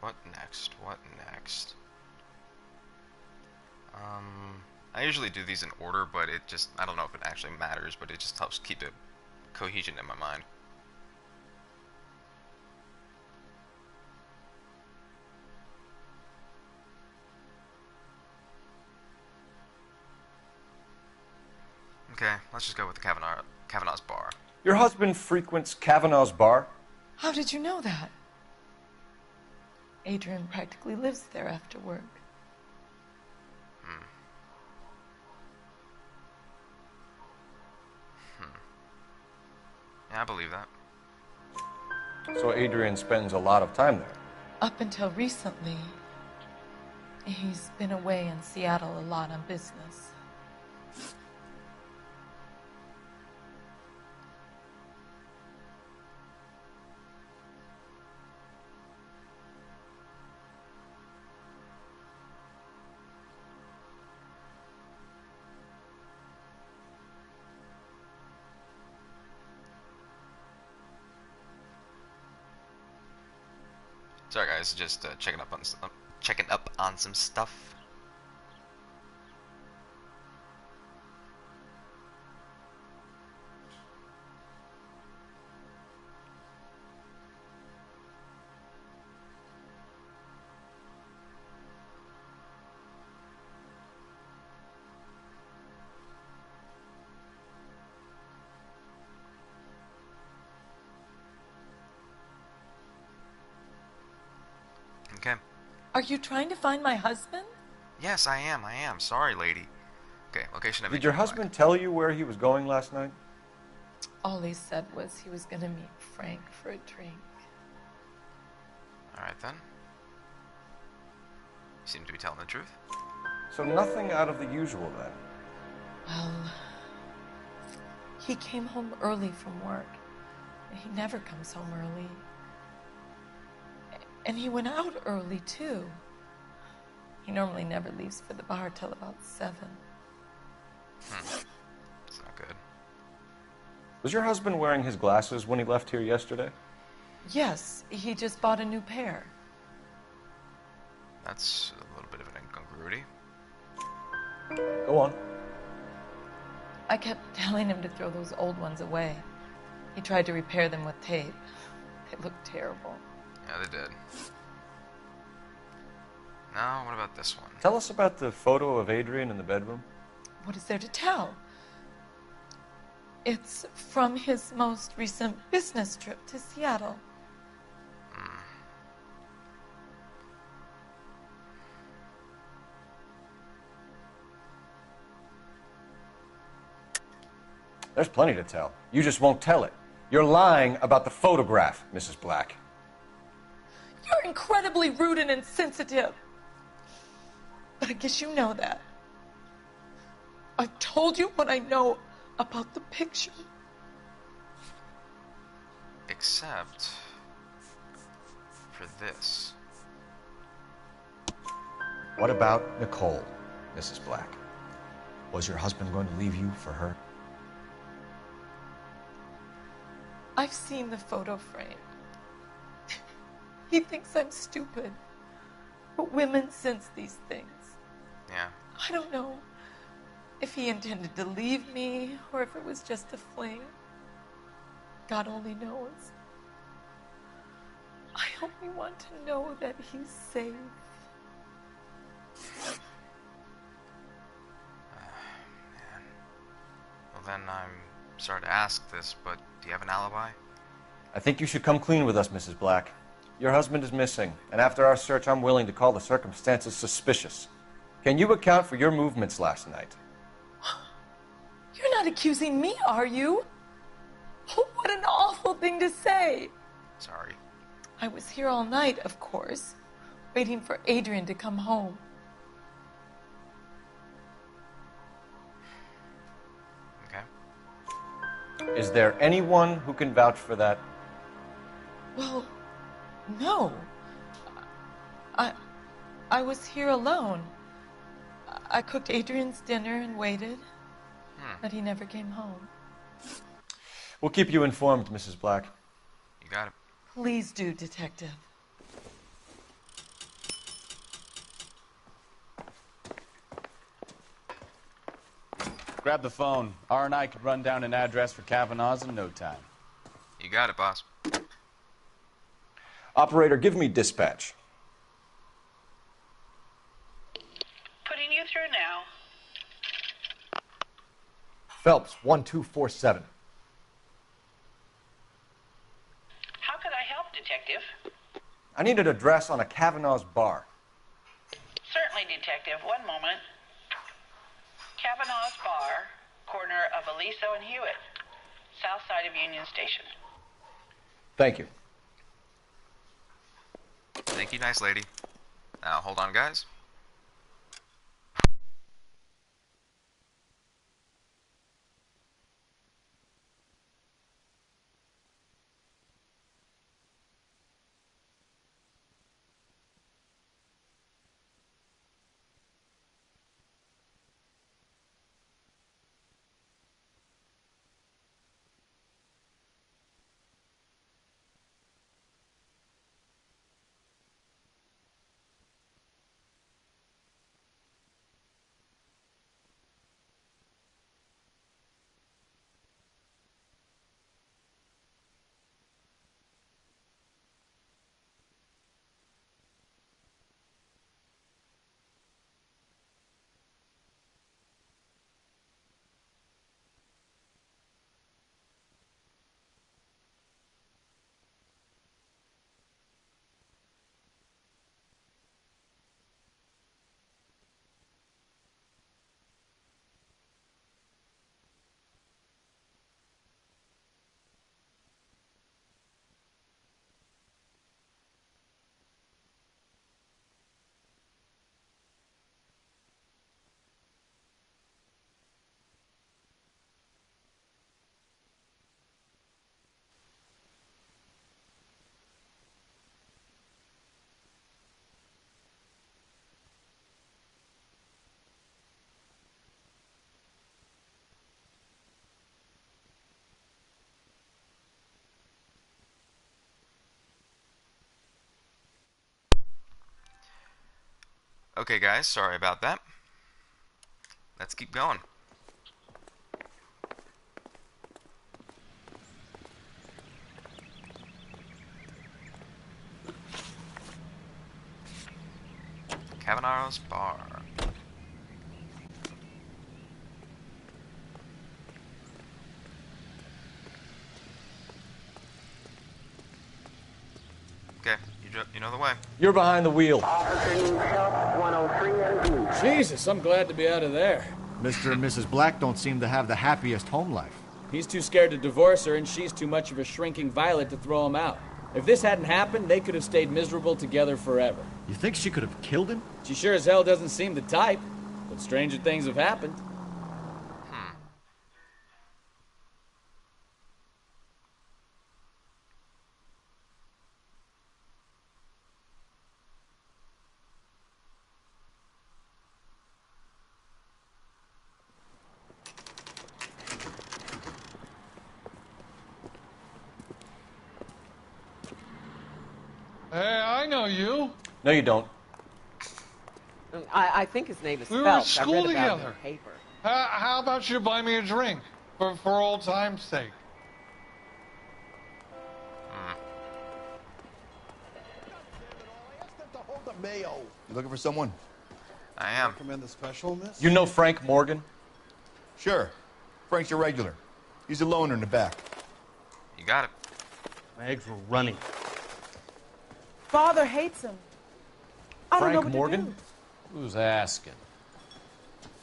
[SPEAKER 1] What next? What next? I usually do these in order, but it just, I don't know if it actually matters, but it just helps keep it cohesion in my mind. Okay, let's just go with the Kavanaugh's bar.
[SPEAKER 6] Your husband frequents Kavanaugh's bar?
[SPEAKER 7] How did you know that? Adrian practically lives there after work.
[SPEAKER 1] Yeah, I believe that.
[SPEAKER 6] So Adrian spends a lot of time there.
[SPEAKER 7] Up until recently, he's been away in Seattle a lot on business.
[SPEAKER 1] Sorry guys, just checking up on some stuff.
[SPEAKER 7] Are you trying to find my husband?
[SPEAKER 1] Yes, I am. Sorry, lady. Okay, location of
[SPEAKER 12] Did your husband tell you where he was going last night?
[SPEAKER 7] All he said was he was going to meet Frank for a drink.
[SPEAKER 1] Alright then. You seem to be telling the truth.
[SPEAKER 12] So nothing out of the usual then.
[SPEAKER 7] Well, he came home early from work. He never comes home early. And he went out early, too. He normally never leaves for the bar till about 7.
[SPEAKER 1] It's not good.
[SPEAKER 12] Was your husband wearing his glasses when he left here yesterday?
[SPEAKER 7] Yes, he just bought a new pair.
[SPEAKER 1] That's a little bit of an incongruity.
[SPEAKER 12] Go on.
[SPEAKER 7] I kept telling him to throw those old ones away. He tried to repair them with tape. They looked terrible.
[SPEAKER 1] Yeah, they did. Now, what about this one?
[SPEAKER 12] Tell us about the photo of Adrian in the bedroom.
[SPEAKER 7] What is there to tell? It's from his most recent business trip to Seattle.
[SPEAKER 12] There's plenty to tell. You just won't tell it. You're lying about the photograph, Mrs. Black.
[SPEAKER 7] You're incredibly rude and insensitive. But I guess you know that. I've told you what I know about the picture.
[SPEAKER 1] Except for this.
[SPEAKER 6] What about Nicole, Mrs. Black? Was your husband going to leave you for her?
[SPEAKER 7] I've seen the photo frame. He thinks I'm stupid. But women sense these things.
[SPEAKER 1] Yeah.
[SPEAKER 7] I don't know if he intended to leave me or if it was just a fling. God only knows. I only want to know that he's safe.
[SPEAKER 1] Man. Well, then I'm sorry to ask this, but do you have an alibi?
[SPEAKER 12] I think you should come clean with us, Mrs. Black. Your husband is missing, and after our search, I'm willing to call the circumstances suspicious. Can you account for your movements last night?
[SPEAKER 7] You're not accusing me, are you? Oh, what an awful thing to say.
[SPEAKER 1] Sorry.
[SPEAKER 7] I was here all night, of course, waiting for Adrian to come home.
[SPEAKER 1] Okay.
[SPEAKER 12] Is there anyone who can vouch for that?
[SPEAKER 7] Well, no. I was here alone. I cooked Adrian's dinner and waited, but he never came home.
[SPEAKER 12] We'll keep you informed, Mrs. Black.
[SPEAKER 1] You got it.
[SPEAKER 7] Please do, Detective.
[SPEAKER 9] Grab the phone. R&I could run down an address for Kavanaugh's in no time.
[SPEAKER 1] You got it, boss.
[SPEAKER 12] Operator, give me dispatch.
[SPEAKER 2] Putting you through now.
[SPEAKER 3] Phelps, 1247.
[SPEAKER 2] How could I help, Detective?
[SPEAKER 12] I need an address on a Kavanaugh's bar.
[SPEAKER 2] Certainly, Detective. One moment. Kavanaugh's Bar, corner of Aliso and Hewitt, south side of Union Station.
[SPEAKER 3] Thank you.
[SPEAKER 1] Thank you, nice lady. Now, hold on, guys. Okay, guys, sorry about that. Let's keep going. Cavanaugh's Bar. Okay, you know the way.
[SPEAKER 12] You're behind the wheel.
[SPEAKER 25] Jesus, I'm glad to be out of there.
[SPEAKER 6] Mr. and Mrs. Black don't seem to have the happiest home life.
[SPEAKER 25] He's too scared to divorce her, and she's too much of a shrinking violet to throw him out. If this hadn't happened, they could have stayed miserable together forever.
[SPEAKER 6] You think she could have killed him?
[SPEAKER 25] She sure as hell doesn't seem the type, but stranger things have happened.
[SPEAKER 15] Hey, I know you.
[SPEAKER 12] No, you don't.
[SPEAKER 10] I think his name is
[SPEAKER 15] We were
[SPEAKER 10] Phelps.
[SPEAKER 15] in
[SPEAKER 10] I
[SPEAKER 15] school
[SPEAKER 10] read about it in
[SPEAKER 15] together.
[SPEAKER 10] the paper.
[SPEAKER 15] How about you buy me a drink for old time's sake?
[SPEAKER 6] You looking for someone?
[SPEAKER 1] I am.
[SPEAKER 11] Recommend the special, miss?
[SPEAKER 12] You know Frank Morgan?
[SPEAKER 6] Sure. Frank's a regular. He's a loner in the back.
[SPEAKER 1] You got it.
[SPEAKER 5] My eggs were running.
[SPEAKER 10] Father hates him. I don't know
[SPEAKER 12] Frank
[SPEAKER 10] what to
[SPEAKER 12] Morgan?
[SPEAKER 10] do.
[SPEAKER 17] Who's asking?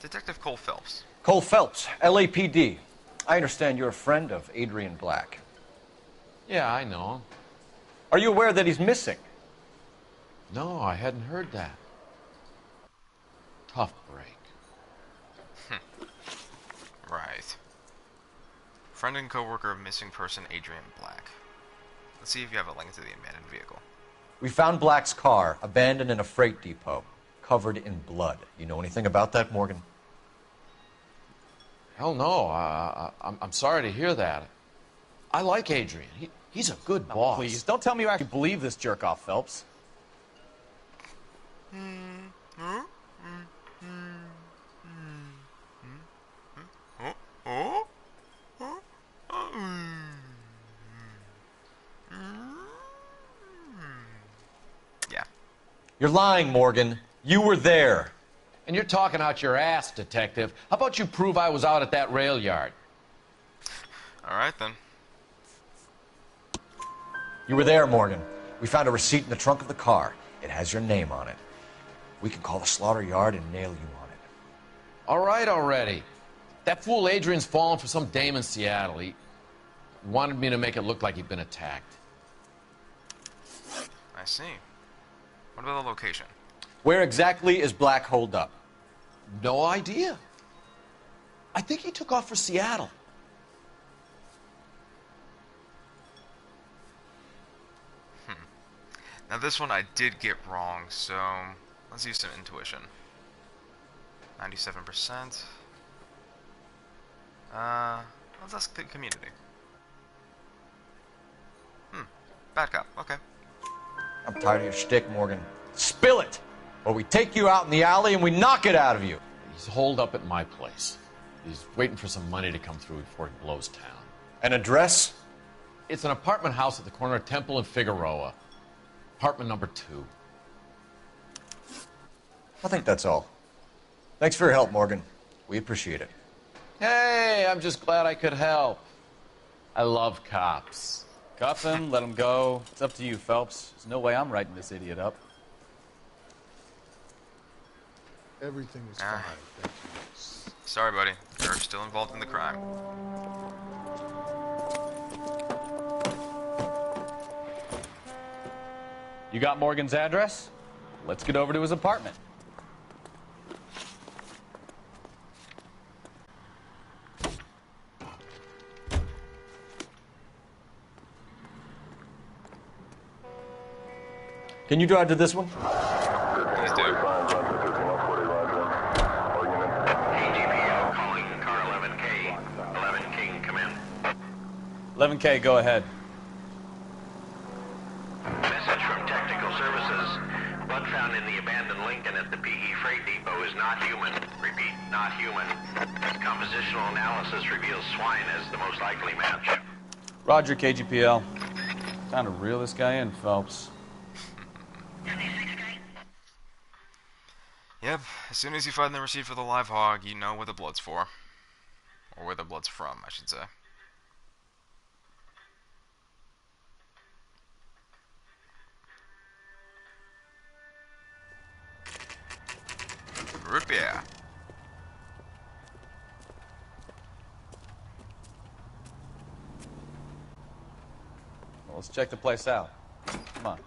[SPEAKER 1] Detective Cole Phelps.
[SPEAKER 12] Cole Phelps, LAPD. I understand you're a friend of Adrian Black.
[SPEAKER 17] Yeah, I know him.
[SPEAKER 12] Are you aware that he's missing?
[SPEAKER 17] No, I hadn't heard that. Tough break.
[SPEAKER 1] Right. Friend and co-worker of missing person Adrian Black. Let's see if you have a link to the abandoned vehicle.
[SPEAKER 12] We found Black's car, abandoned in a freight depot, covered in blood. You know anything about that, Morgan?
[SPEAKER 17] Hell no. I'm sorry to hear that. I like Adrian. He's a good boss.
[SPEAKER 9] Please, don't tell me you actually believe this jerk-off, Phelps.
[SPEAKER 1] Yeah.
[SPEAKER 12] You're lying, Morgan. You were there.
[SPEAKER 17] And you're talking out your ass, detective. How about you prove I was out at that rail yard?
[SPEAKER 1] All right, then.
[SPEAKER 12] You were there, Morgan. We found a receipt in the trunk of the car. It has your name on it. We can call the slaughter yard and nail you on it.
[SPEAKER 17] All right already. That fool Adrian's fallen for some dame in Seattle. He wanted me to make it look like he'd been attacked.
[SPEAKER 1] I see. What about the location?
[SPEAKER 12] Where exactly is Black holed up?
[SPEAKER 17] No idea. I think he took off for Seattle.
[SPEAKER 1] Now this one I did get wrong, so let's use some intuition. 97%. Let's ask the community. Bad cop, okay.
[SPEAKER 12] I'm tired of your shtick, Morgan. Spill it! Or we take you out in the alley and we knock it out of you.
[SPEAKER 17] He's holed up at my place. He's waiting for some money to come through before he blows town.
[SPEAKER 12] An address?
[SPEAKER 17] It's an apartment house at the corner of Temple and Figueroa. Apartment number 2.
[SPEAKER 12] I think that's all. Thanks for your help, Morgan. We appreciate it.
[SPEAKER 17] Hey, I'm just glad I could help. I love cops.
[SPEAKER 9] Cuff him, let him go. It's up to you, Phelps. There's no way I'm writing this idiot up.
[SPEAKER 11] Everything is fine. Thank you.
[SPEAKER 1] Sorry, buddy. You're still involved in the crime.
[SPEAKER 9] You got Morgan's address? Let's get over to his apartment.
[SPEAKER 12] Can you drive to this one?
[SPEAKER 1] Please do.
[SPEAKER 24] AGPL calling car 11K. 11 King, come in.
[SPEAKER 9] 11K, go ahead.
[SPEAKER 24] Message from Technical Services. Blood found in the abandoned Lincoln at the PE not human. Compositional analysis reveals swine as the most likely match.
[SPEAKER 9] Roger, KGPL. Time to reel this guy in, Phelps.
[SPEAKER 1] Yep, as soon as you find the receipt for the live hog, you know what the blood's for. Or where the blood's from, I should say. Root beer.
[SPEAKER 9] Well, let's check the place out. Come on.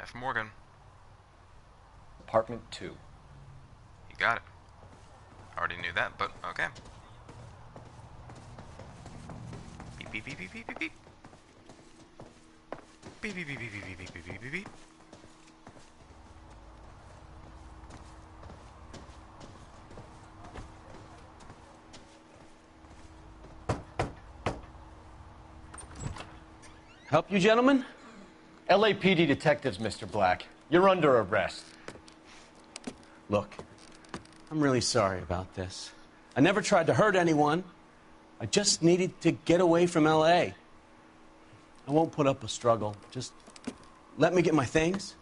[SPEAKER 1] F. Morgan.
[SPEAKER 12] Apartment 2.
[SPEAKER 1] You got it. Already knew that, but okay. Beep beep beep beep beep beep beep. Beep beep beep beep beep beep beep beep beep beep.
[SPEAKER 13] Help you, gentlemen?
[SPEAKER 12] LAPD detectives, Mr. Black. You're under arrest.
[SPEAKER 13] Look, I'm really sorry about this. I never tried to hurt anyone. I just needed to get away from L.A. I won't put up a struggle. Just let me get my things.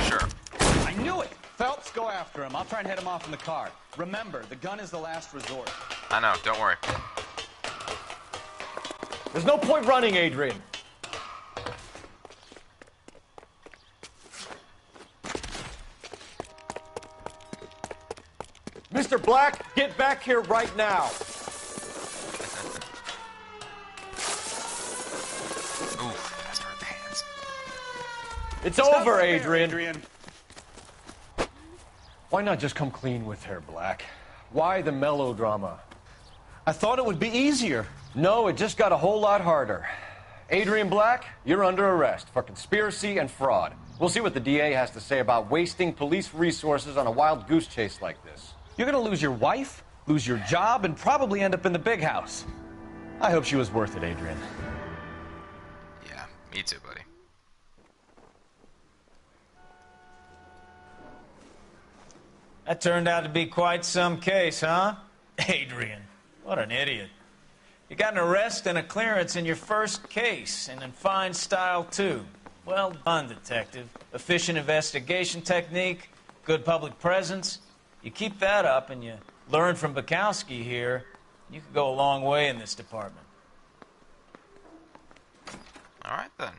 [SPEAKER 1] Sure.
[SPEAKER 9] I knew it! Phelps, go after him. I'll try and head him off in the car. Remember, the gun is the last resort.
[SPEAKER 1] I know, don't worry.
[SPEAKER 12] There's no point running, Adrian. Mr. Black, get back here right now.
[SPEAKER 1] Oof, that's hurt the hands.
[SPEAKER 12] It's over, Adrian. Why not just come clean with her, Black? Why the melodrama?
[SPEAKER 13] I thought it would be easier.
[SPEAKER 12] No, it just got a whole lot harder. Adrian Black, you're under arrest for conspiracy and fraud. We'll see what the DA has to say about wasting police resources on a wild goose chase like this.
[SPEAKER 13] You're gonna lose your wife, lose your job, and probably end up in the big house. I hope she was worth it, Adrian.
[SPEAKER 1] Yeah, me too, buddy.
[SPEAKER 20] That turned out to be quite some case, huh? Adrian, what an idiot. You got an arrest and a clearance in your first case, and in fine style, too. Well done, detective. Efficient investigation technique, good public presence. You keep that up and you learn from Bukowski here, you could go a long way in this department.
[SPEAKER 1] All right, then.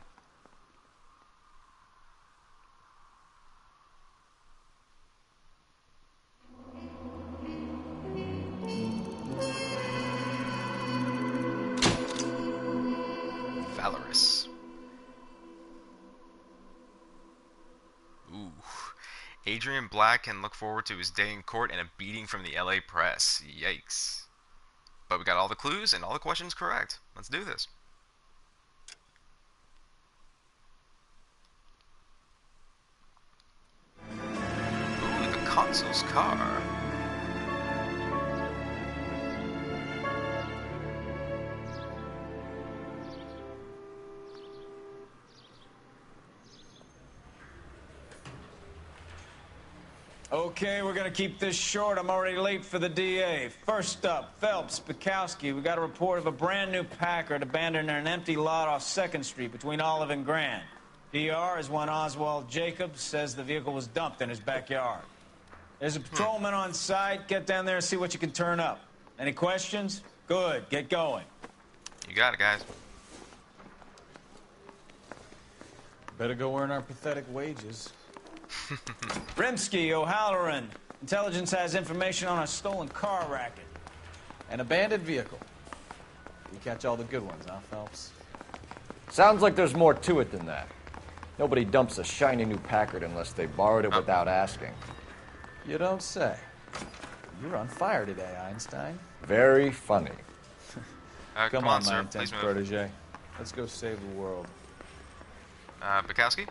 [SPEAKER 1] Valorous. Ooh. Adrian Black can look forward to his day in court and a beating from the LA press. Yikes. But we got all the clues and all the questions correct. Let's do this. Ooh, the consul's car.
[SPEAKER 20] Okay, we're gonna keep this short. I'm already late for the DA. First up, Phelps, Bukowski. We got a report of a brand new Packard abandoned in an empty lot off 2nd Street between Olive and Grand. DR is one Oswald Jacobs, says the vehicle was dumped in his backyard. There's a patrolman on site. Get down there and see what you can turn up. Any questions? Good, get going.
[SPEAKER 1] You got it, guys.
[SPEAKER 25] Better go earn our pathetic wages.
[SPEAKER 20] Rimsky, O'Halloran. Intelligence has information on a stolen car racket.
[SPEAKER 25] An abandoned vehicle. You catch all the good ones, huh, Phelps?
[SPEAKER 12] Sounds like there's more to it than that. Nobody dumps a shiny new Packard unless they borrowed it without asking.
[SPEAKER 25] You don't say. You're on fire today, Einstein.
[SPEAKER 12] Very funny.
[SPEAKER 25] Come
[SPEAKER 1] on,
[SPEAKER 25] on,
[SPEAKER 1] sir.
[SPEAKER 25] my intense
[SPEAKER 1] Please move.
[SPEAKER 25] protege. Let's go save the world.
[SPEAKER 1] Bukowski?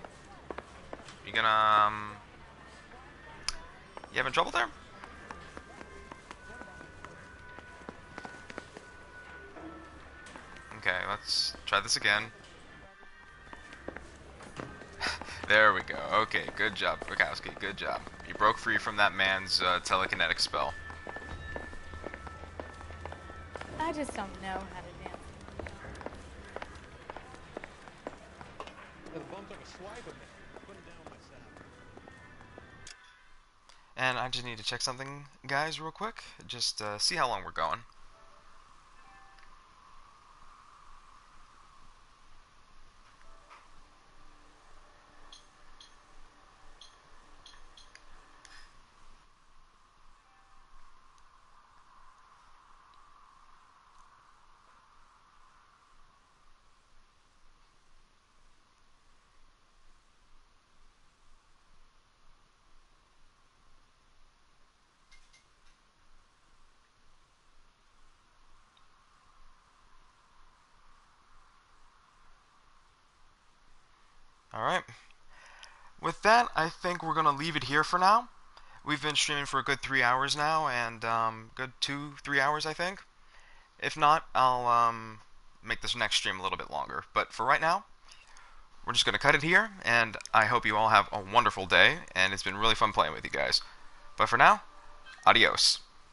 [SPEAKER 1] You gonna, you having trouble there? Okay, let's try this again. There we go. Okay, good job, Bukowski. Good job. You broke free from that man's telekinetic spell.
[SPEAKER 14] I just don't know how to dance.
[SPEAKER 1] And I just need to check something, guys, real quick. Just see how long we're going. Alright. With that, I think we're going to leave it here for now. We've been streaming for a good 3 hours now, and good 2-3 hours, I think. If not, I'll make this next stream a little bit longer. But for right now, we're just going to cut it here, and I hope you all have a wonderful day, and it's been really fun playing with you guys. But for now, adios.